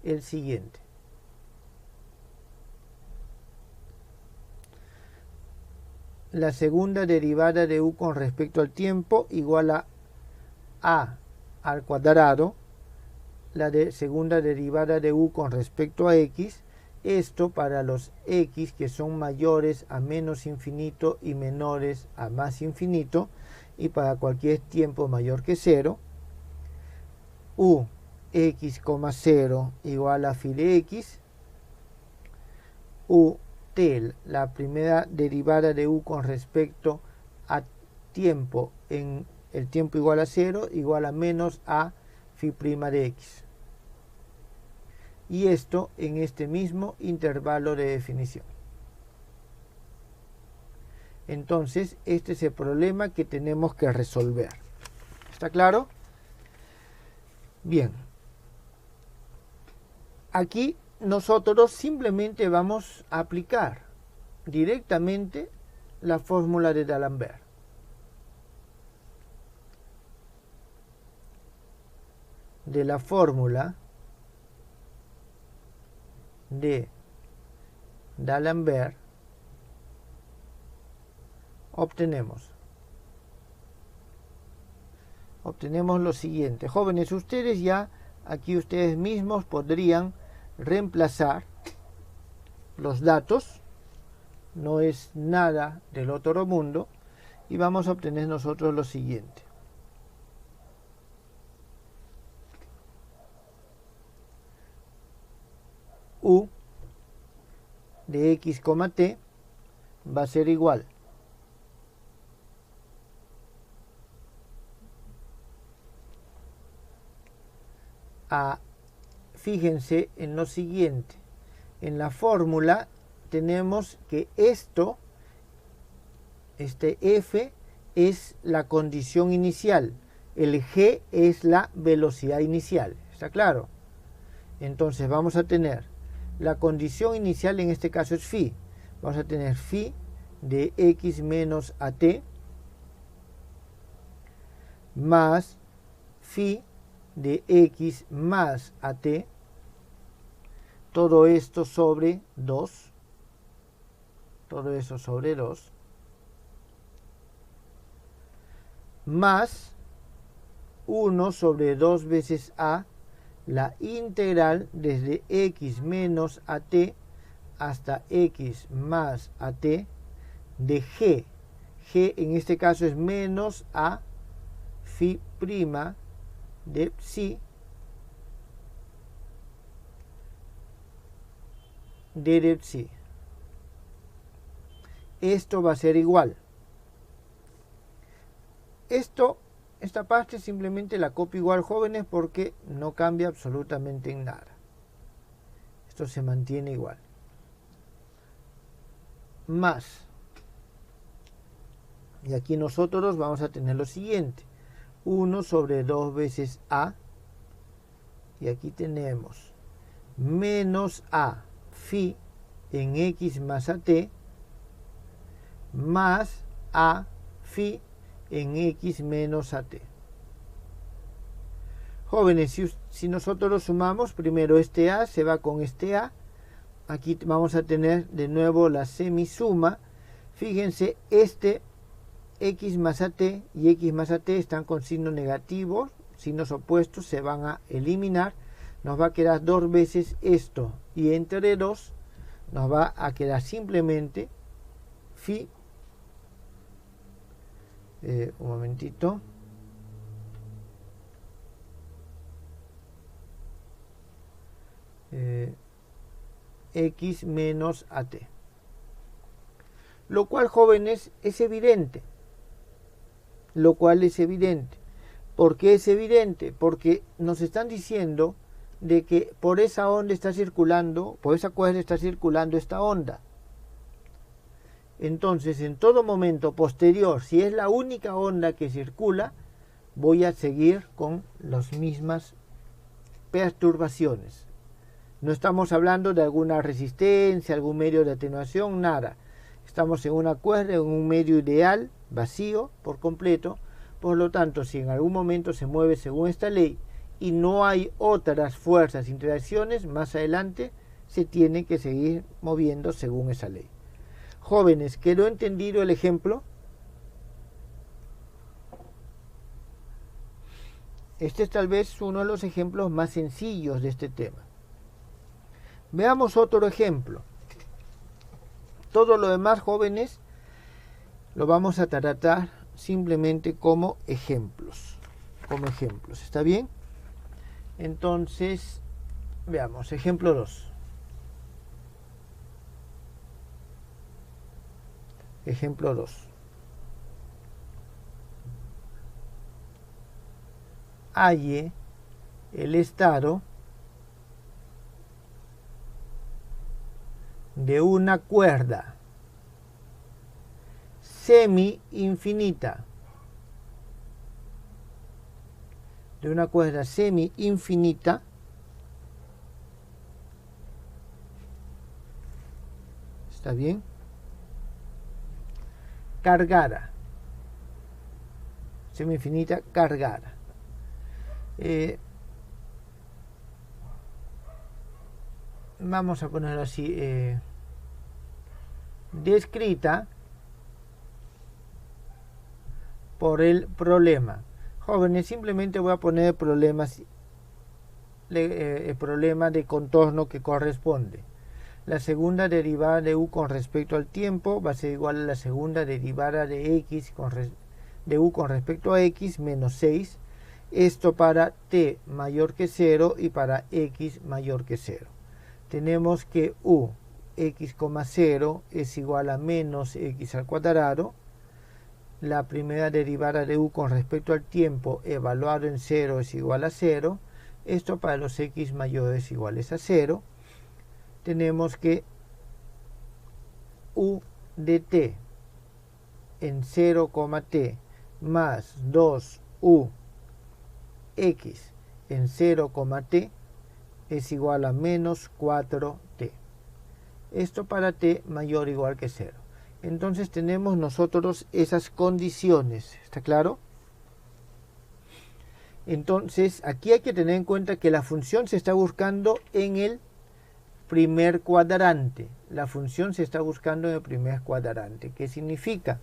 el siguiente. La segunda derivada de u con respecto al tiempo igual a al cuadrado, la segunda derivada de u con respecto a x, esto para los x que son mayores a menos infinito y menores a más infinito, y para cualquier tiempo mayor que 0, u x, 0 igual a phi de x, u t, la primera derivada de u con respecto a tiempo en el tiempo igual a 0, igual a menos a phi' de x. Y esto en este mismo intervalo de definición. Entonces, este es el problema que tenemos que resolver. ¿Está claro? Bien, aquí nosotros simplemente vamos a aplicar directamente la fórmula de D'Alembert. De la fórmula de D'Alembert obtenemos lo siguiente. Jóvenes, ustedes ya aquí ustedes mismos podrían reemplazar los datos, no es nada del otro mundo, y vamos a obtener nosotros lo siguiente. U de x, t va a ser igual a, fíjense en lo siguiente, en la fórmula tenemos que este f es la condición inicial, el g es la velocidad inicial, ¿está claro? Entonces vamos a tener la condición inicial, en este caso es phi, vamos a tener phi de x menos at más phi de x más at, todo esto sobre 2, todo eso sobre 2, más 1 sobre 2 veces a, la integral desde x menos at hasta x más at de g. G en este caso es menos a phi prima de psi de psi. Esto va a ser igual. Esta parte simplemente la copio igual, jóvenes, porque no cambia absolutamente en nada. Esto se mantiene igual. Más. Y aquí nosotros vamos a tener lo siguiente. 1 sobre 2 veces a. Y aquí tenemos menos a phi en x más at más a phi en x menos at. Jóvenes, si nosotros sumamos, primero este a se va con este a. Aquí vamos a tener de nuevo la semisuma. Fíjense, x más at y x más at están con signos negativos, signos opuestos, se van a eliminar. Nos va a quedar 2 veces esto, y entre 2 nos va a quedar simplemente phi, un momentito, x menos at. Lo cual, jóvenes, es evidente. Lo cual es evidente. ¿Por qué es evidente? Porque nos están diciendo de que por esa onda está circulando, por esa cuerda está circulando esta onda. Entonces, en todo momento posterior, si es la única onda que circula, voy a seguir con las mismas perturbaciones. No estamos hablando de alguna resistencia, algún medio de atenuación, nada. Estamos en una cuerda, en un medio ideal, vacío por completo. Por lo tanto, si en algún momento se mueve según esta ley y no hay otras fuerzas, interacciones, más adelante se tiene que seguir moviendo según esa ley. Jóvenes, ¿quedó entendido el ejemplo? Este es tal vez uno de los ejemplos más sencillos de este tema. Veamos otro ejemplo. Todo lo demás, jóvenes, lo vamos a tratar simplemente como ejemplos. ¿Está bien? Entonces, veamos, ejemplo 2. Ejemplo 2. Halle el estado de una cuerda semi-infinita de una cuerda semi infinita, ¿está bien? Cargada, semi infinita cargada. Vamos a ponerlo así, descrita por el problema. Jóvenes, simplemente voy a poner problemas, el problema de contorno que corresponde. La segunda derivada de u con respecto al tiempo va a ser igual a la segunda derivada de x de u con respecto a x menos 6. Esto para t mayor que 0 y para x mayor que 0. Tenemos que u x, 0 es igual a menos x al cuadrado. La primera derivada de u con respecto al tiempo evaluado en 0 es igual a 0. Esto para los x mayores iguales a 0. Tenemos que u de t en 0, t más 2u x en 0, t es igual a menos 4t. Esto para t mayor o igual que 0. Entonces tenemos nosotros esas condiciones, ¿está claro? Entonces aquí hay que tener en cuenta que la función se está buscando en el primer cuadrante. La función se está buscando en el primer cuadrante. ¿Qué significa?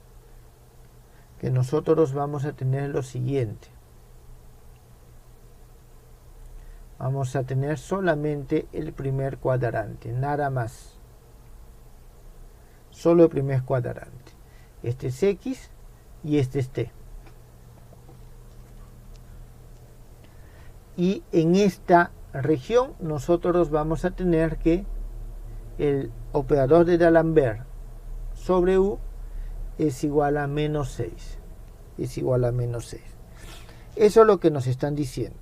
Que nosotros vamos a tener lo siguiente. Vamos a tener solamente el primer cuadrante, nada más. Solo el primer cuadrante. Este es x y este es t. Y en esta región nosotros vamos a tener que el operador de D'Alembert sobre u es igual a menos 6. Es igual a menos 6. Eso es lo que nos están diciendo.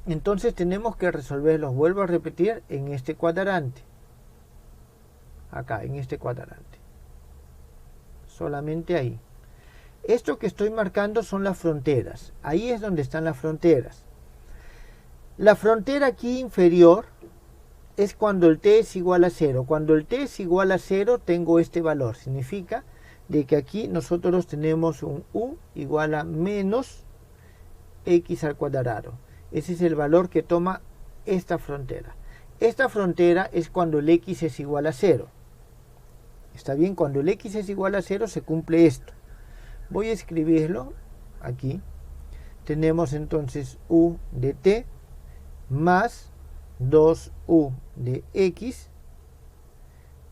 Entonces tenemos que resolverlos, vuelvo a repetir, en este cuadrante. Acá, en este cuadrante. Solamente ahí. Esto que estoy marcando son las fronteras. Ahí es donde están las fronteras. La frontera aquí inferior es cuando el t es igual a 0. Cuando el t es igual a 0 tengo este valor. Significa de que aquí nosotros tenemos un u igual a menos x al cuadrado. Ese es el valor que toma esta frontera. Esta frontera es cuando el x es igual a 0. ¿Está bien? Cuando el x es igual a 0 se cumple esto. Voy a escribirlo aquí. Tenemos entonces u de t más 2u de x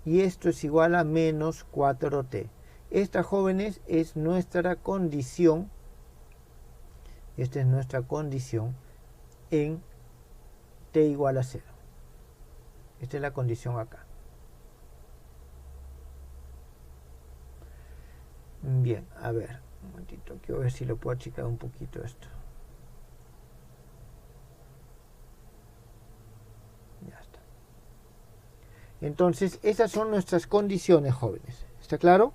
y esto es igual a menos 4t. Esta, jóvenes, es nuestra condición. Esta es nuestra condición en t igual a 0. Esta es la condición acá. Bien, a ver, un momentito, quiero ver si lo puedo achicar un poquito esto. Ya está. Entonces, esas son nuestras condiciones, jóvenes. ¿Está claro?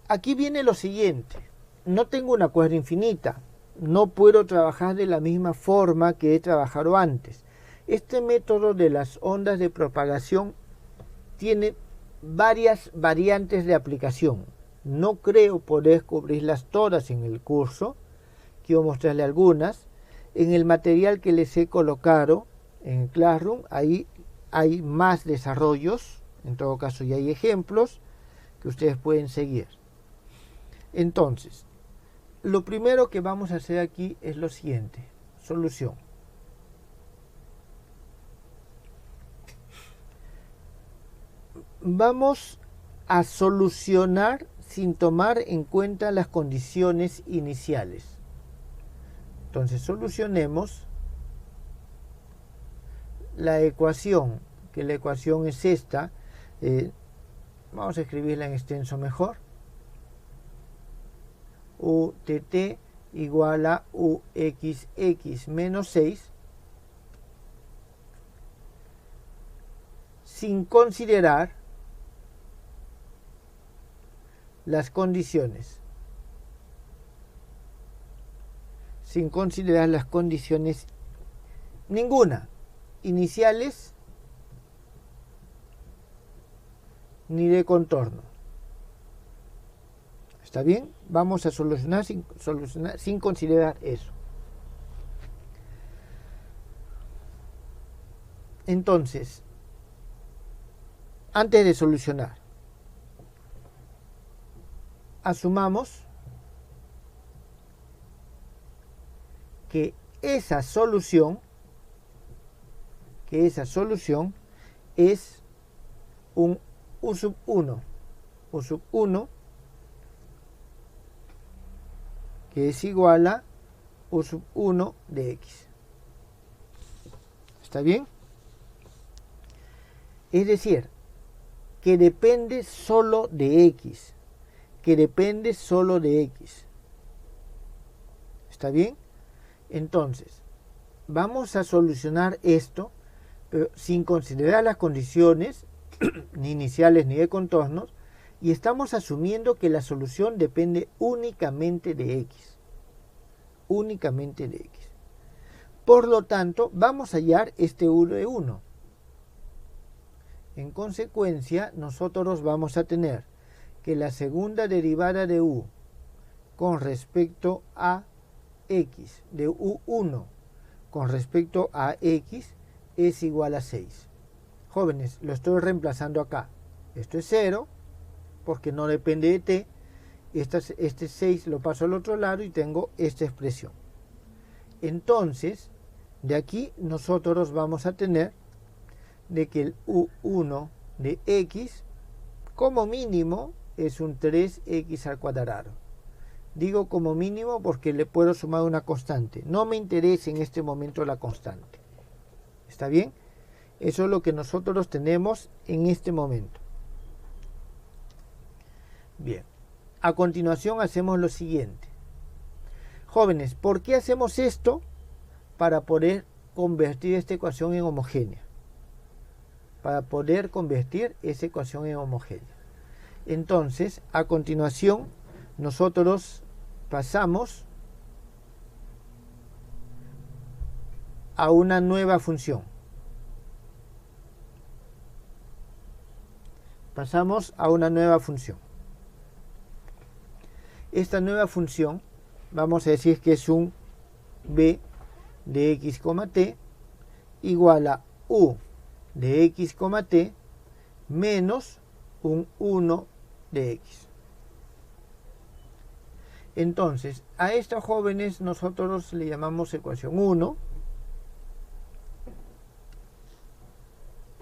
Aquí viene lo siguiente. No tengo una cuerda infinita. No puedo trabajar de la misma forma que he trabajado antes. Este método de las ondas de propagación tiene varias variantes de aplicación. No creo poder cubrirlas todas en el curso. Quiero mostrarle algunas. En el material que les he colocado en Classroom, ahí hay más desarrollos. En todo caso, ya hay ejemplos que ustedes pueden seguir. Entonces, lo primero que vamos a hacer aquí es lo siguiente. Solución. Vamos a solucionar sin tomar en cuenta las condiciones iniciales. Entonces solucionemos la ecuación, que la ecuación es esta. Vamos a escribirla en extenso mejor. U de t igual a uxx menos 6 sin considerar las condiciones. sin considerar las condiciones ninguna, iniciales ni de contorno. ¿Está bien? Vamos a solucionar sin considerar eso. Entonces, antes de solucionar, asumamos que esa solución es un U sub 1, que es igual a U sub 1 de X. ¿Está bien? Es decir, que depende solo de X. ¿Está bien? Entonces, vamos a solucionar esto, pero sin considerar las condiciones, ni iniciales ni de contornos, y estamos asumiendo que la solución depende únicamente de X. Por lo tanto, vamos a hallar este U de 1. En consecuencia, nosotros vamos a tener que la segunda derivada de U con respecto a X, de U1 con respecto a X, es igual a 6. Jóvenes, lo estoy reemplazando acá. Esto es 0, porque no depende de t. Este 6 lo paso al otro lado y tengo esta expresión. Entonces, de aquí nosotros vamos a tener de que el U1 de X, como mínimo, es un 3X al cuadrado. Digo como mínimo porque le puedo sumar una constante. No me interesa en este momento la constante. ¿Está bien? Eso es lo que nosotros tenemos en este momento. Bien. A continuación hacemos lo siguiente. Jóvenes, ¿por qué hacemos esto? Para poder convertir esta ecuación en homogénea. Entonces, a continuación, nosotros pasamos a una nueva función. Esta nueva función, vamos a decir que es un b de x, t igual a u de x, t menos un 1 de x. Entonces, a estos jóvenes nosotros le llamamos ecuación 1.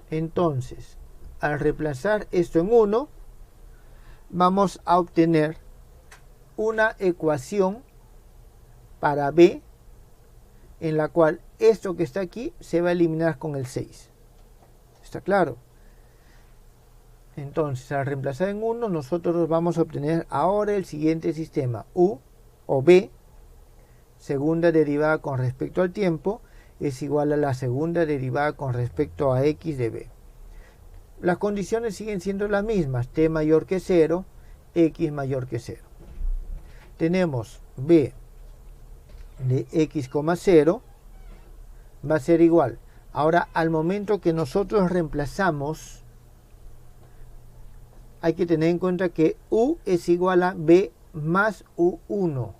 Entonces, al reemplazar esto en 1, vamos a obtener una ecuación para b, en la cual esto que está aquí se va a eliminar con el 6. ¿Está claro? Entonces, al reemplazar en 1, nosotros vamos a obtener ahora el siguiente sistema. U o b, segunda derivada con respecto al tiempo, es igual a la segunda derivada con respecto a x de b. Las condiciones siguen siendo las mismas. T mayor que 0, x mayor que 0. Tenemos b de x, 0 va a ser igual. Ahora, al momento que nosotros reemplazamos, hay que tener en cuenta que u es igual a b más u1.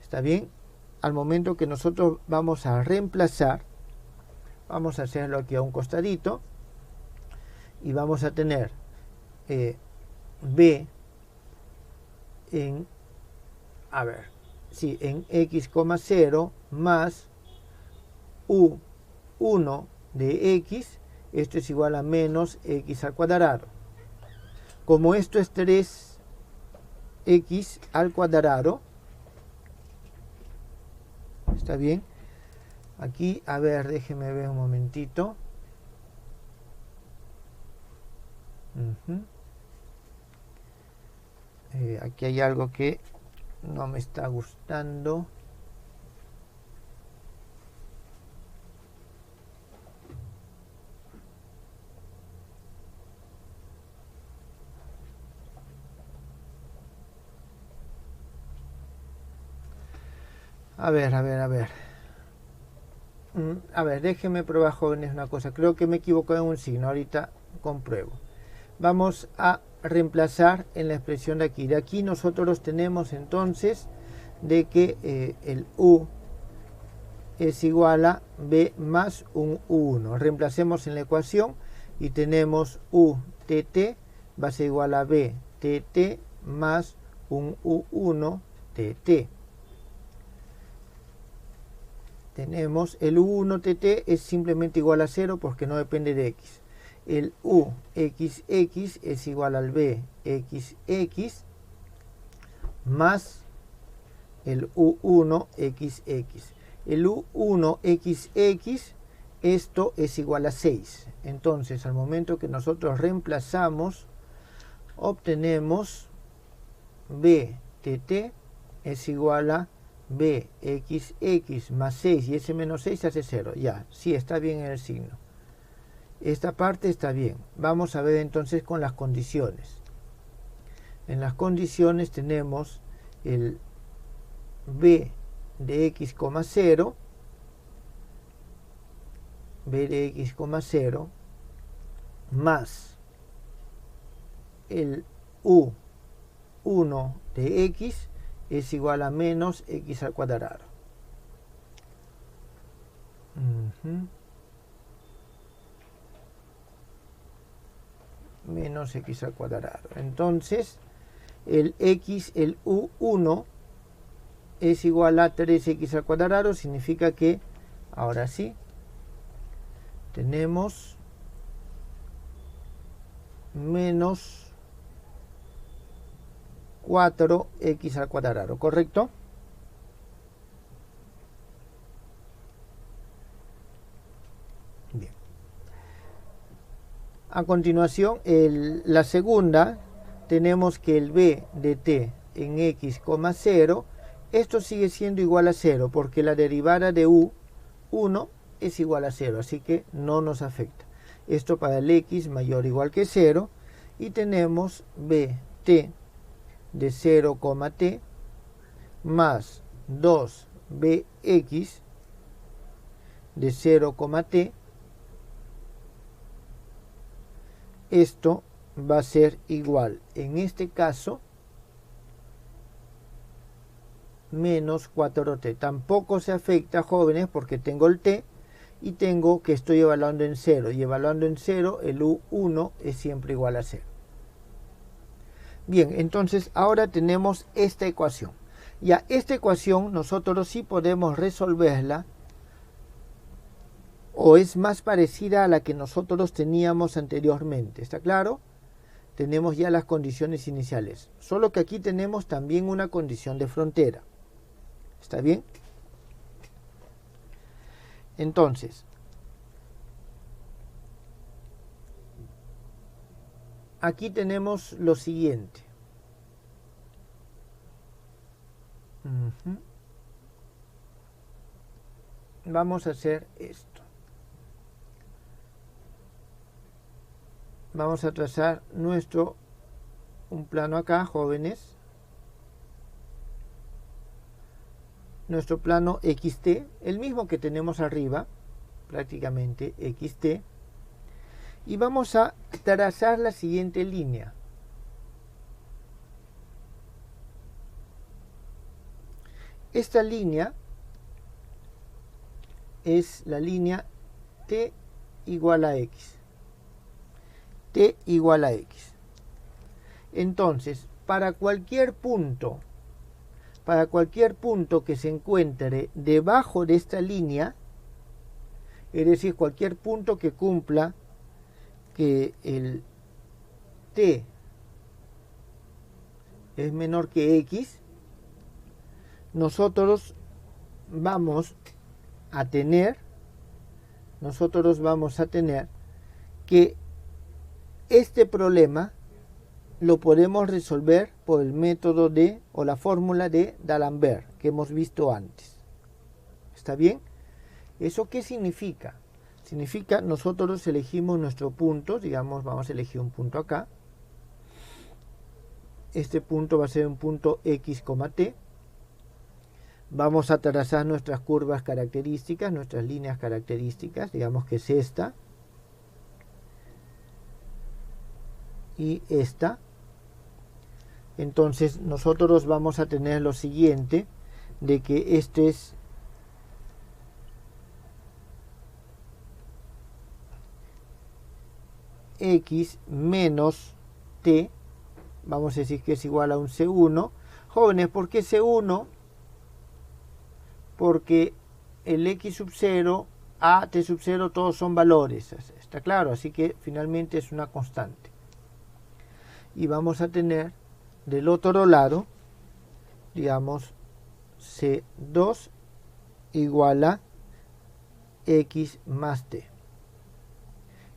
¿Está bien? Al momento que nosotros vamos a reemplazar, vamos a hacerlo aquí a un costadito y vamos a tener b en x, 0 más u1 de x, esto es igual a menos x al cuadrado. Como esto es 3x al cuadrado, ¿está bien? Aquí, déjeme ver un momentito. Aquí hay algo que no me está gustando. A ver. A ver, déjenme probar, jóvenes, una cosa. Creo que me equivoco en un signo. Ahorita compruebo. Vamos a reemplazar en la expresión de aquí. De aquí nosotros tenemos entonces de que el U es igual a B más un U1. Reemplacemos en la ecuación y tenemos UTT va a ser igual a BTT más un U1 TT. Tenemos el U1 TT es simplemente igual a 0 porque no depende de X. El UXX es igual al BXX más el U1XX. El U1XX, esto es igual a 6. Entonces, al momento que nosotros reemplazamos, obtenemos BTT es igual a BXX más 6 y ese menos 6 hace 0. Ya, sí, está bien en el signo. Esta parte está bien. Vamos a ver entonces con las condiciones. En las condiciones tenemos el B de X, 0, B de X, 0, más el U1 de X es igual a menos X al cuadrado. Menos X al cuadrado. Entonces, el U1 es igual a 3X al cuadrado, significa que, ahora sí, tenemos menos 4X al cuadrado, ¿correcto? Bien. A continuación, la segunda, tenemos que el B de t en X, 0, esto sigue siendo igual a 0 porque la derivada de U1 es igual a 0, así que no nos afecta. Esto para el X mayor o igual que 0 y tenemos BT de 0, t más 2BX de 0, t. Esto va a ser igual, en este caso, menos 4t. Tampoco se afecta, jóvenes, porque tengo el t y tengo que estoy evaluando en 0. Y evaluando en 0, el U1 es siempre igual a 0. Bien, entonces ahora tenemos esta ecuación. Ya esta ecuación nosotros sí podemos resolverla o es más parecida a la que nosotros teníamos anteriormente. ¿Está claro? Tenemos ya las condiciones iniciales. Solo que aquí tenemos también una condición de frontera. ¿Está bien? Entonces, aquí tenemos lo siguiente. Vamos a hacer esto. Vamos a trazar un plano acá, jóvenes. Nuestro plano XT, el mismo que tenemos arriba, prácticamente XT. Y vamos a trazar la siguiente línea. Esta línea es la línea T igual a X. T igual a X. Entonces, para cualquier punto que se encuentre debajo de esta línea, es decir, cualquier punto que cumpla que el T es menor que X, nosotros vamos a tener que este problema lo podemos resolver por el método o la fórmula de D'Alembert que hemos visto antes. ¿Está bien? ¿Eso qué significa? Significa nosotros elegimos nuestro punto, digamos, vamos a elegir un punto acá. Este punto va a ser un punto X, t. vamos a trazar nuestras curvas características, nuestras líneas características, digamos que es esta y esta. Entonces nosotros vamos a tener lo siguiente, de que este es x menos t, vamos a decir que es igual a un C1. Jóvenes, ¿por qué C1? Porque el x sub 0, a, t sub 0, todos son valores, está claro, así que finalmente es una constante. Y vamos a tener del otro lado, digamos, C2 igual a x más t.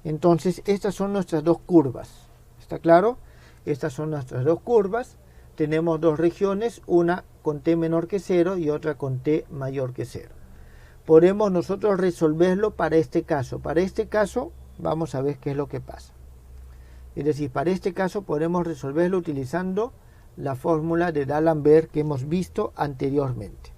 Entonces, estas son nuestras dos curvas, ¿está claro? Estas son nuestras dos curvas. Tenemos dos regiones, una con t menor que 0 y otra con t mayor que 0. Podemos nosotros resolverlo para este caso. Para este caso, vamos a ver qué es lo que pasa. Es decir, para este caso podemos resolverlo utilizando la fórmula de D'Alembert que hemos visto anteriormente.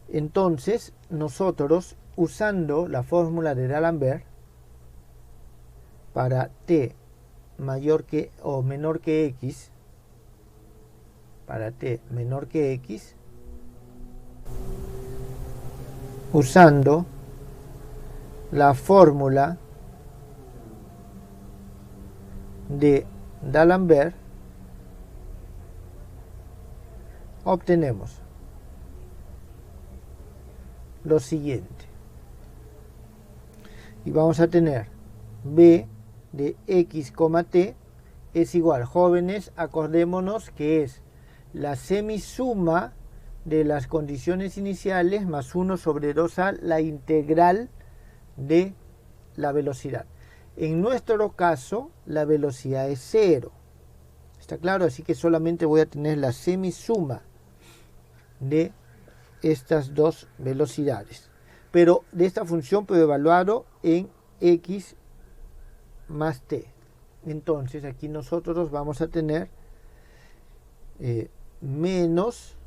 Entonces, nosotros, usando la fórmula de D'Alembert, para t mayor que o menor que x, para t menor que x, usando la fórmula de D'Alembert, obtenemos lo siguiente. Y vamos a tener b de x, t es igual, jóvenes, acordémonos que es la semisuma de las condiciones iniciales más 1 sobre 2a, la integral de la velocidad. En nuestro caso, la velocidad es 0. ¿Está claro? Así que solamente voy a tener la semisuma de estas dos velocidades. Pero de esta función puedo evaluarlo en x más t. Entonces aquí nosotros vamos a tener menos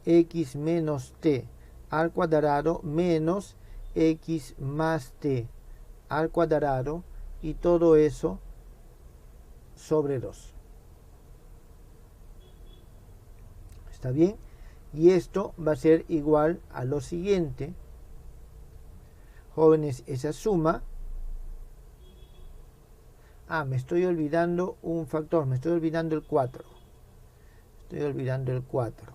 x menos t al cuadrado menos x más t al cuadrado, y todo eso sobre 2. ¿Está bien? Y esto va a ser igual a lo siguiente. Jóvenes, esa suma. Me estoy olvidando un factor, me estoy olvidando el 4. Estoy olvidando el 4.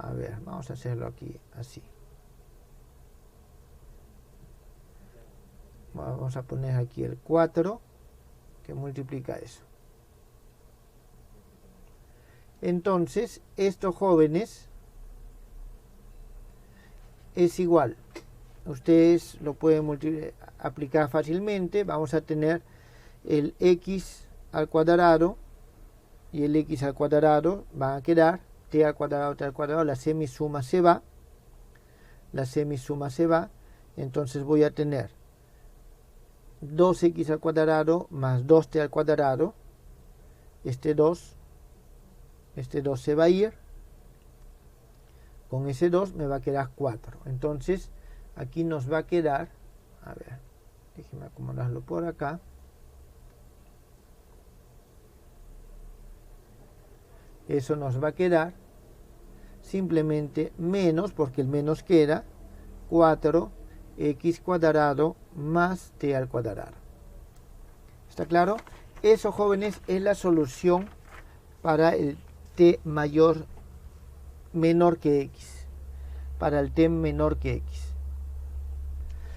A ver, vamos a hacerlo aquí, así. Vamos a poner aquí el 4, que multiplica eso. Entonces, estos jóvenes es igual. Ustedes lo pueden aplicar fácilmente. Vamos a tener el x al cuadrado y el x al cuadrado van a quedar t al cuadrado, la semisuma se va. La semisuma se va. Entonces voy a tener 2x al cuadrado más 2t al cuadrado. Este 2 se va a ir. Con ese 2 me va a quedar 4. Entonces, aquí nos va a quedar, a ver, déjenme acomodarlo por acá. Eso nos va a quedar simplemente menos, porque el menos queda, 4x cuadrado más t al cuadrado. ¿Está claro? Eso, jóvenes, es la solución para el t menor que x. Para el t menor que x.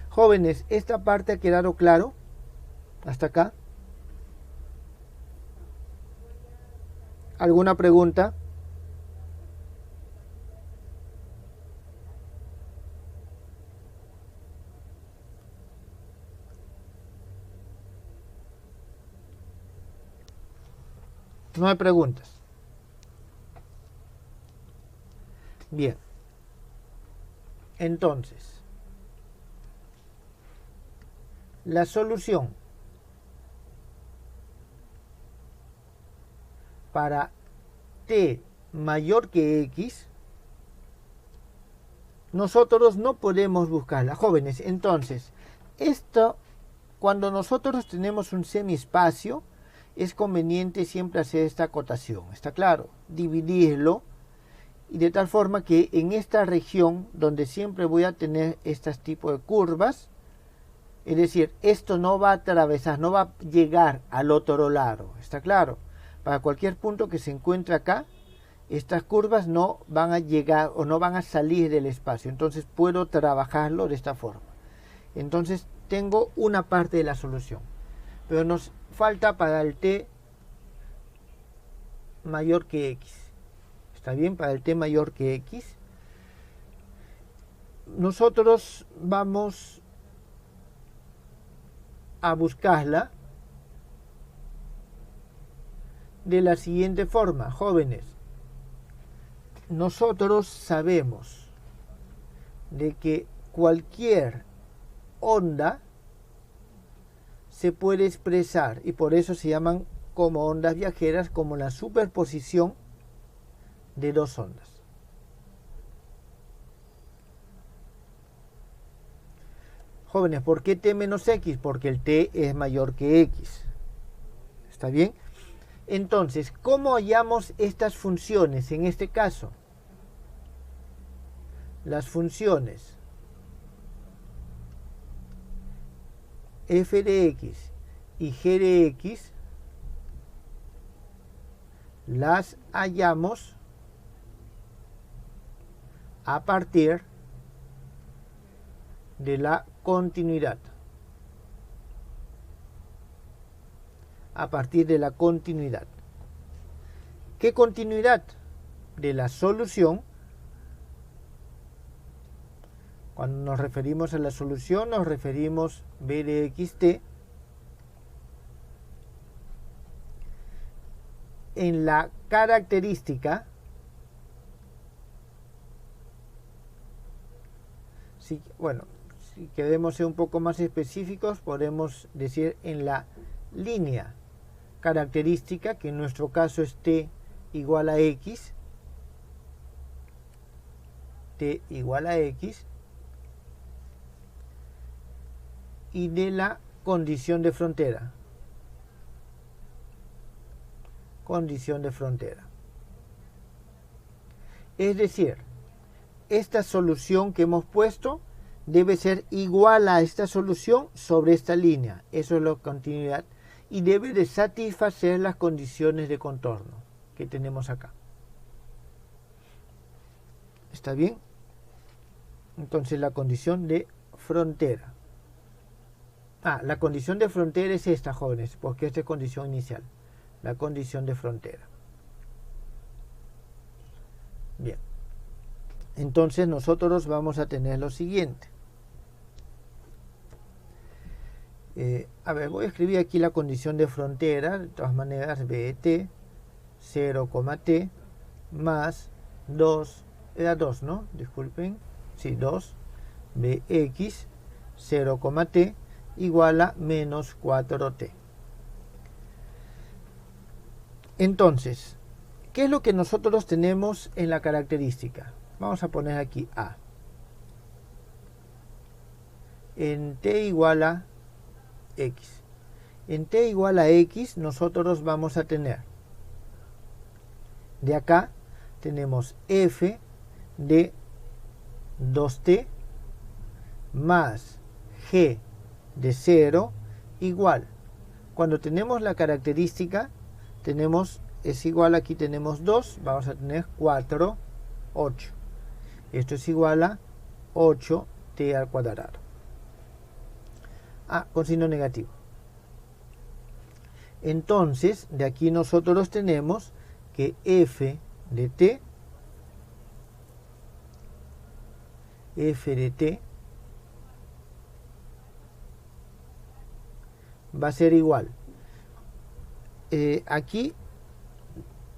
Jóvenes, esta parte ha quedado claro hasta acá. ¿Alguna pregunta? No hay preguntas. Bien. Entonces, la solución para t mayor que x, nosotros no podemos buscarla, jóvenes. Entonces, esto, cuando nosotros tenemos un semiespacio, es conveniente siempre hacer esta acotación, ¿está claro? Dividirlo, y de tal forma que en esta región, donde siempre voy a tener estos tipos de curvas, es decir, esto no va a atravesar, no va a llegar al otro lado, ¿está claro? Para cualquier punto que se encuentre acá, estas curvas no van a llegar o no van a salir del espacio. Entonces puedo trabajarlo de esta forma. Entonces tengo una parte de la solución. Pero nos falta para el t mayor que x. ¿Está bien? Para el t mayor que x. Nosotros vamos a buscarla de la siguiente forma, jóvenes. Nosotros sabemos de que cualquier onda se puede expresar, y por eso se llaman como ondas viajeras, como la superposición de dos ondas. Jóvenes, ¿por qué t menos x? Porque el t es mayor que x. ¿Está bien? Entonces, ¿cómo hallamos estas funciones en este caso? Las funciones f de x y g de x las hallamos a partir de la continuidad. A partir de la continuidad. ¿Qué continuidad? De la solución. Cuando nos referimos a la solución, nos referimos b de xt en la característica. Bueno, si queremos ser un poco más específicos, podemos decir en la línea característica, que en nuestro caso es t igual a x, t igual a x, y de la condición de frontera. Condición de frontera. Es decir, esta solución que hemos puesto debe ser igual a esta solución sobre esta línea. Eso es la continuidad. Y debe de satisfacer las condiciones de contorno que tenemos acá. ¿Está bien? Entonces la condición de frontera. La condición de frontera es esta, jóvenes, porque esta es condición inicial. La condición de frontera. Bien. Entonces nosotros vamos a tener lo siguiente. A ver, voy a escribir aquí la condición de frontera. De todas maneras, b de t, 0, t, más 2, era 2, ¿no? Disculpen. Sí, 2, bx, 0, t, igual a menos 4t. Entonces, ¿qué es lo que nosotros tenemos en la característica? Vamos a poner aquí a. En t igual a x. En t igual a x nosotros vamos a tener, de acá tenemos f de 2t más g de 0 igual. Cuando tenemos la característica, tenemos, es igual, aquí tenemos 2, vamos a tener 4, 8. Esto es igual a 8t al cuadrado. Con signo negativo. Entonces, de aquí nosotros tenemos que f de t va a ser igual. Aquí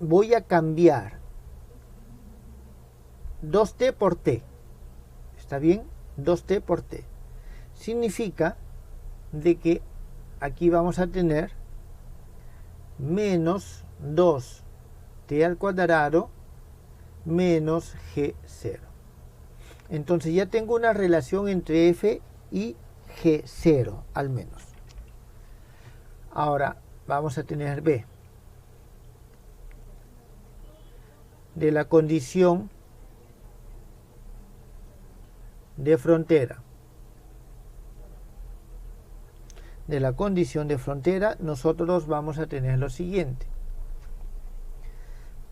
voy a cambiar 2t por t. ¿Está bien? 2t por t. Significa de que aquí vamos a tener menos 2t al cuadrado menos g0. Entonces ya tengo una relación entre f y g0 al menos. Ahora vamos a tener b de la condición de frontera. De la condición de frontera nosotros vamos a tener lo siguiente.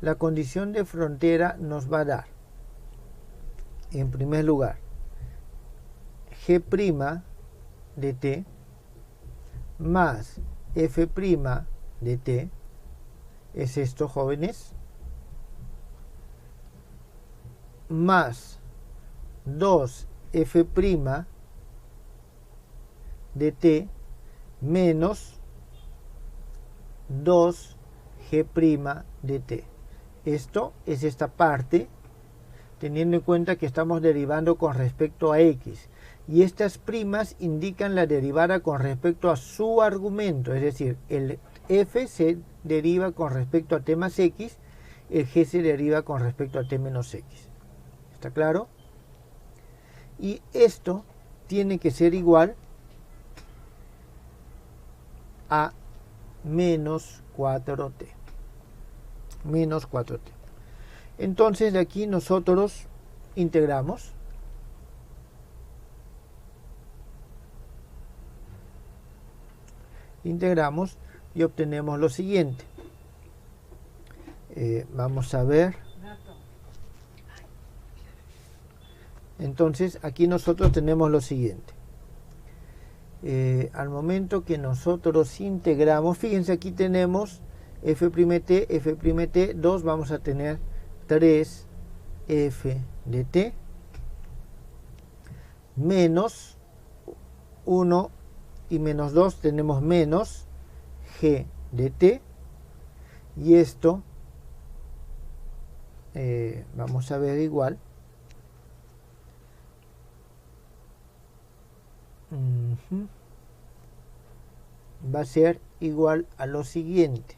La condición de frontera nos va a dar, en primer lugar, g' de t más f' de t. ¿Es esto, jóvenes? Más 2f' de t menos 2g' de t. Esto es esta parte, teniendo en cuenta que estamos derivando con respecto a x. Y estas primas indican la derivada con respecto a su argumento, es decir, el f se deriva con respecto a t más x, el g se deriva con respecto a t menos x. ¿Está claro? Y esto tiene que ser igual a menos 4t. Menos 4t. Entonces de aquí nosotros integramos. Integramos y obtenemos lo siguiente. Vamos a ver. Entonces aquí nosotros tenemos lo siguiente. Al momento que nosotros integramos, fíjense, aquí tenemos f', 2, vamos a tener 3f de t menos 1 y menos 2 tenemos menos g de t, y esto vamos a ver igual va a ser igual a lo siguiente.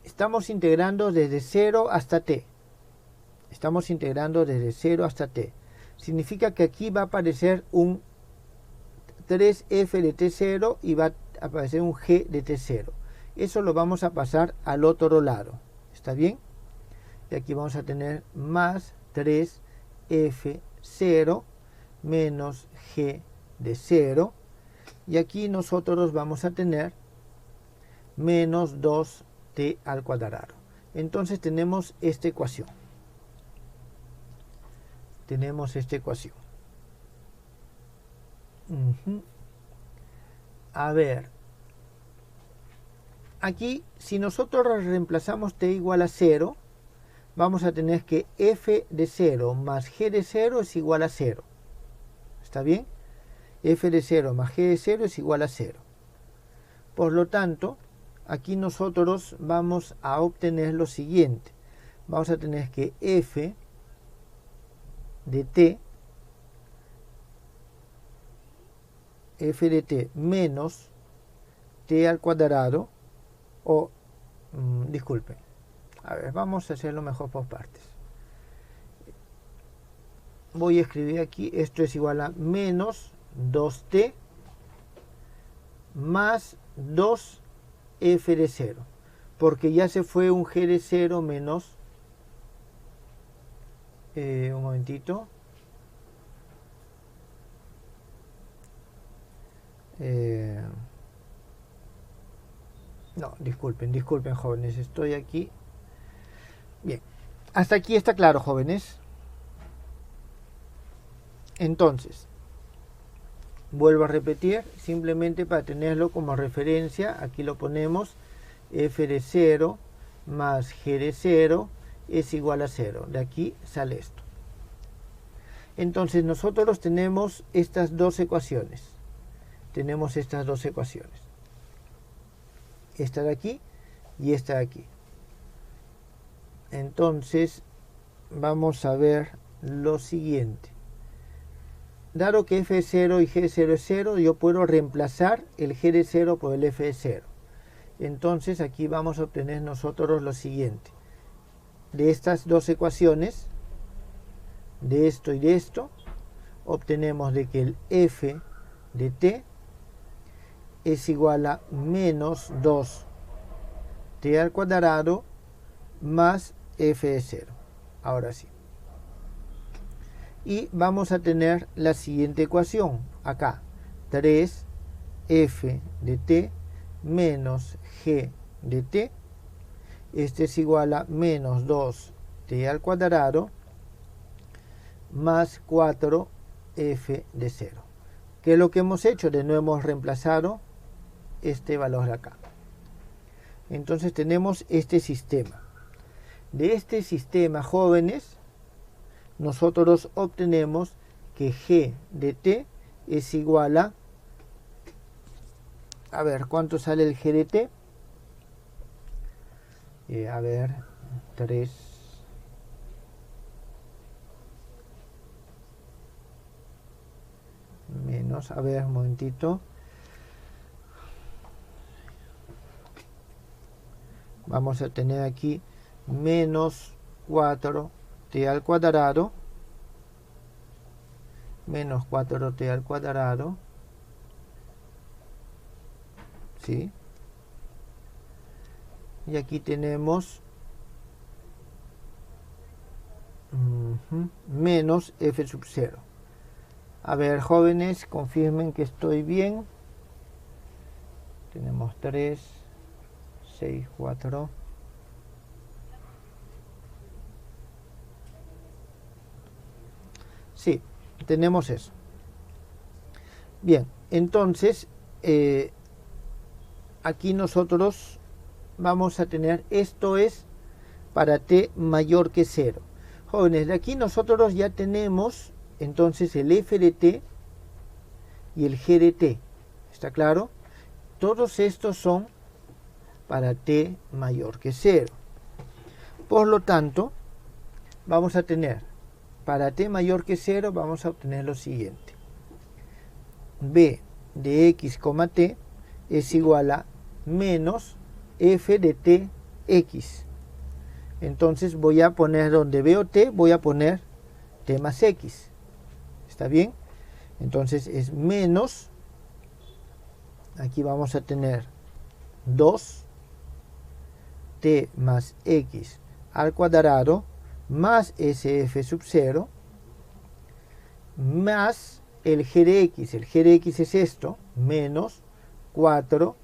Estamos integrando desde 0 hasta t. Estamos integrando desde 0 hasta t. Significa que aquí va a aparecer un 3f de t0 y va a aparecer un g de t0. Eso lo vamos a pasar al otro lado. ¿Está bien? Y aquí vamos a tener más 3f0 menos g de 0. Y aquí nosotros vamos a tener menos 2t al cuadrado. Entonces tenemos esta ecuación. Tenemos esta ecuación. A ver. Aquí, si nosotros reemplazamos t igual a 0, vamos a tener que f de 0 más g de 0 es igual a 0. ¿Está bien? F de 0 más g de 0 es igual a 0. Por lo tanto, aquí nosotros vamos a obtener lo siguiente. Vamos a tener que f de t, menos t al cuadrado, o, disculpen, a ver, vamos a hacerlo mejor por partes. Voy a escribir aquí, esto es igual a menos 2t más 2f de 0, porque ya se fue un g de 0 menos, un momentito, no, disculpen jóvenes, estoy aquí. Bien, hasta aquí está claro, jóvenes. Entonces, vuelvo a repetir, simplemente para tenerlo como referencia, aquí lo ponemos, f de 0 más g de 0 es igual a 0. De aquí sale esto. Entonces nosotros tenemos estas dos ecuaciones. Tenemos estas dos ecuaciones. Esta de aquí y esta de aquí. Entonces vamos a ver lo siguiente. dado que f es 0 y g de 0 es 0, yo puedo reemplazar el g de 0 por el f de 0. Entonces aquí vamos a obtener nosotros lo siguiente. De estas dos ecuaciones, de esto y de esto, obtenemos de que el f de t es igual a menos 2t al cuadrado más f de 0. Ahora sí. Y vamos a tener la siguiente ecuación. Acá, 3f de t menos g de t. Este es igual a menos 2t al cuadrado más 4f de 0. ¿Qué es lo que hemos hecho? De nuevo hemos reemplazado este valor de acá. Entonces tenemos este sistema. De este sistema, jóvenes, nosotros obtenemos que g de t es igual a ver, ¿cuánto sale el g de t? A ver, 3 menos, a ver, un momentito. Vamos a tener aquí menos 4t al cuadrado menos 4t al cuadrado, ¿sí? Y aquí tenemos menos f sub 0. A ver, jóvenes, confirmen que estoy bien. Tenemos 3, 6, 4. Sí, tenemos eso. Bien, entonces aquí nosotros vamos a tener, esto es para t mayor que 0. Jóvenes, de aquí nosotros ya tenemos entonces el f de t y el g de t. ¿Está claro? Todos estos son para t mayor que 0. Por lo tanto, vamos a tener, para t mayor que 0, vamos a obtener lo siguiente. b de x, t es igual a menos f de t x. Entonces voy a poner, donde veo t, voy a poner t más x. ¿Está bien? Entonces es menos, aquí vamos a tener 2t más x al cuadrado más sf sub 0 más el g de x. El g de x es esto, menos 4t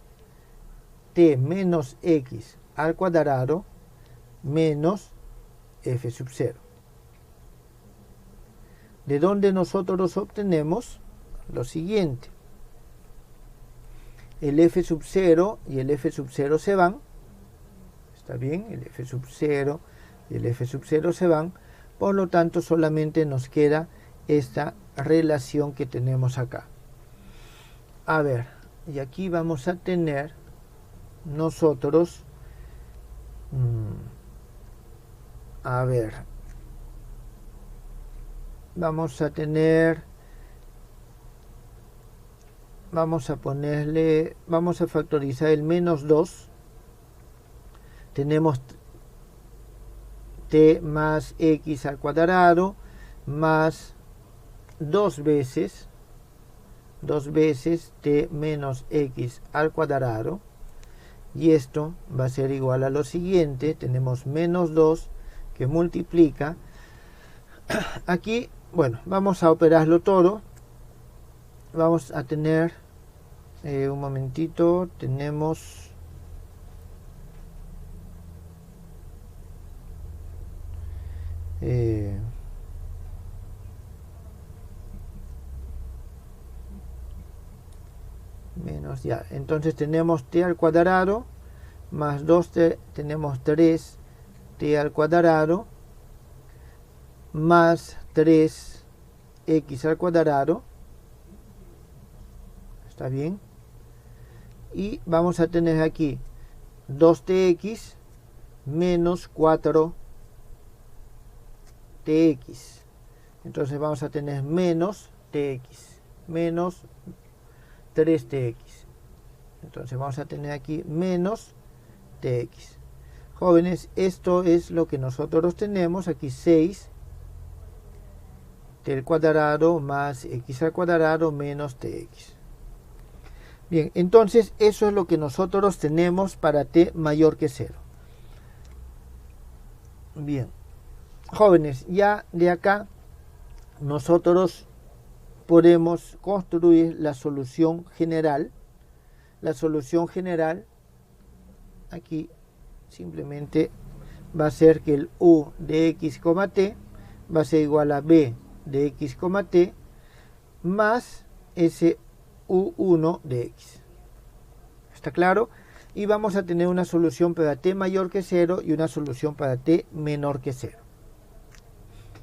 menos x al cuadrado menos f sub 0. De donde nosotros obtenemos lo siguiente. El f sub 0 y el f sub 0 se van. ¿Está bien? El f sub 0 y el f sub 0 se van. Por lo tanto, solamente nos queda esta relación que tenemos acá. A ver, y aquí vamos a tener nosotros, a ver, vamos a tener, vamos a ponerle, vamos a factorizar el menos 2. Tenemos t más x al cuadrado más 2 veces t menos x al cuadrado. Y esto va a ser igual a lo siguiente. Tenemos menos 2 que multiplica. Aquí, bueno, vamos a operarlo todo. Vamos a tener, un momentito, tenemos menos, ya, entonces tenemos t al cuadrado más 2t, tenemos 3t al cuadrado más 3x al cuadrado. ¿Está bien? Y vamos a tener aquí 2tx menos 4tx. Entonces vamos a tener menos tx menos 3tx. Entonces vamos a tener aquí menos tx. Jóvenes, esto es lo que nosotros tenemos aquí, 6 del cuadrado más x al cuadrado menos tx. Bien, entonces eso es lo que nosotros tenemos para t mayor que 0. Bien, jóvenes, ya de acá nosotros podemos construir la solución general. La solución general aquí simplemente va a ser que el u de x, t va a ser igual a b de x, t más ese u1 de x. ¿Está claro? Y vamos a tener una solución para t mayor que 0 y una solución para t menor que 0.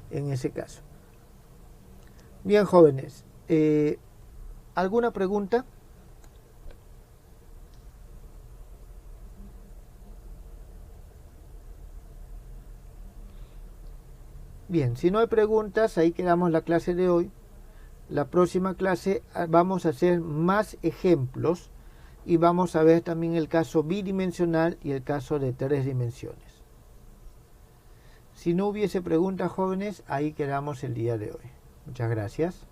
En ese caso. Bien, jóvenes. ¿Alguna pregunta? Bien, si no hay preguntas, ahí quedamos la clase de hoy. La próxima clase vamos a hacer más ejemplos y vamos a ver también el caso bidimensional y el caso de 3 dimensiones. Si no hubiese preguntas, jóvenes, ahí quedamos el día de hoy. Muchas gracias.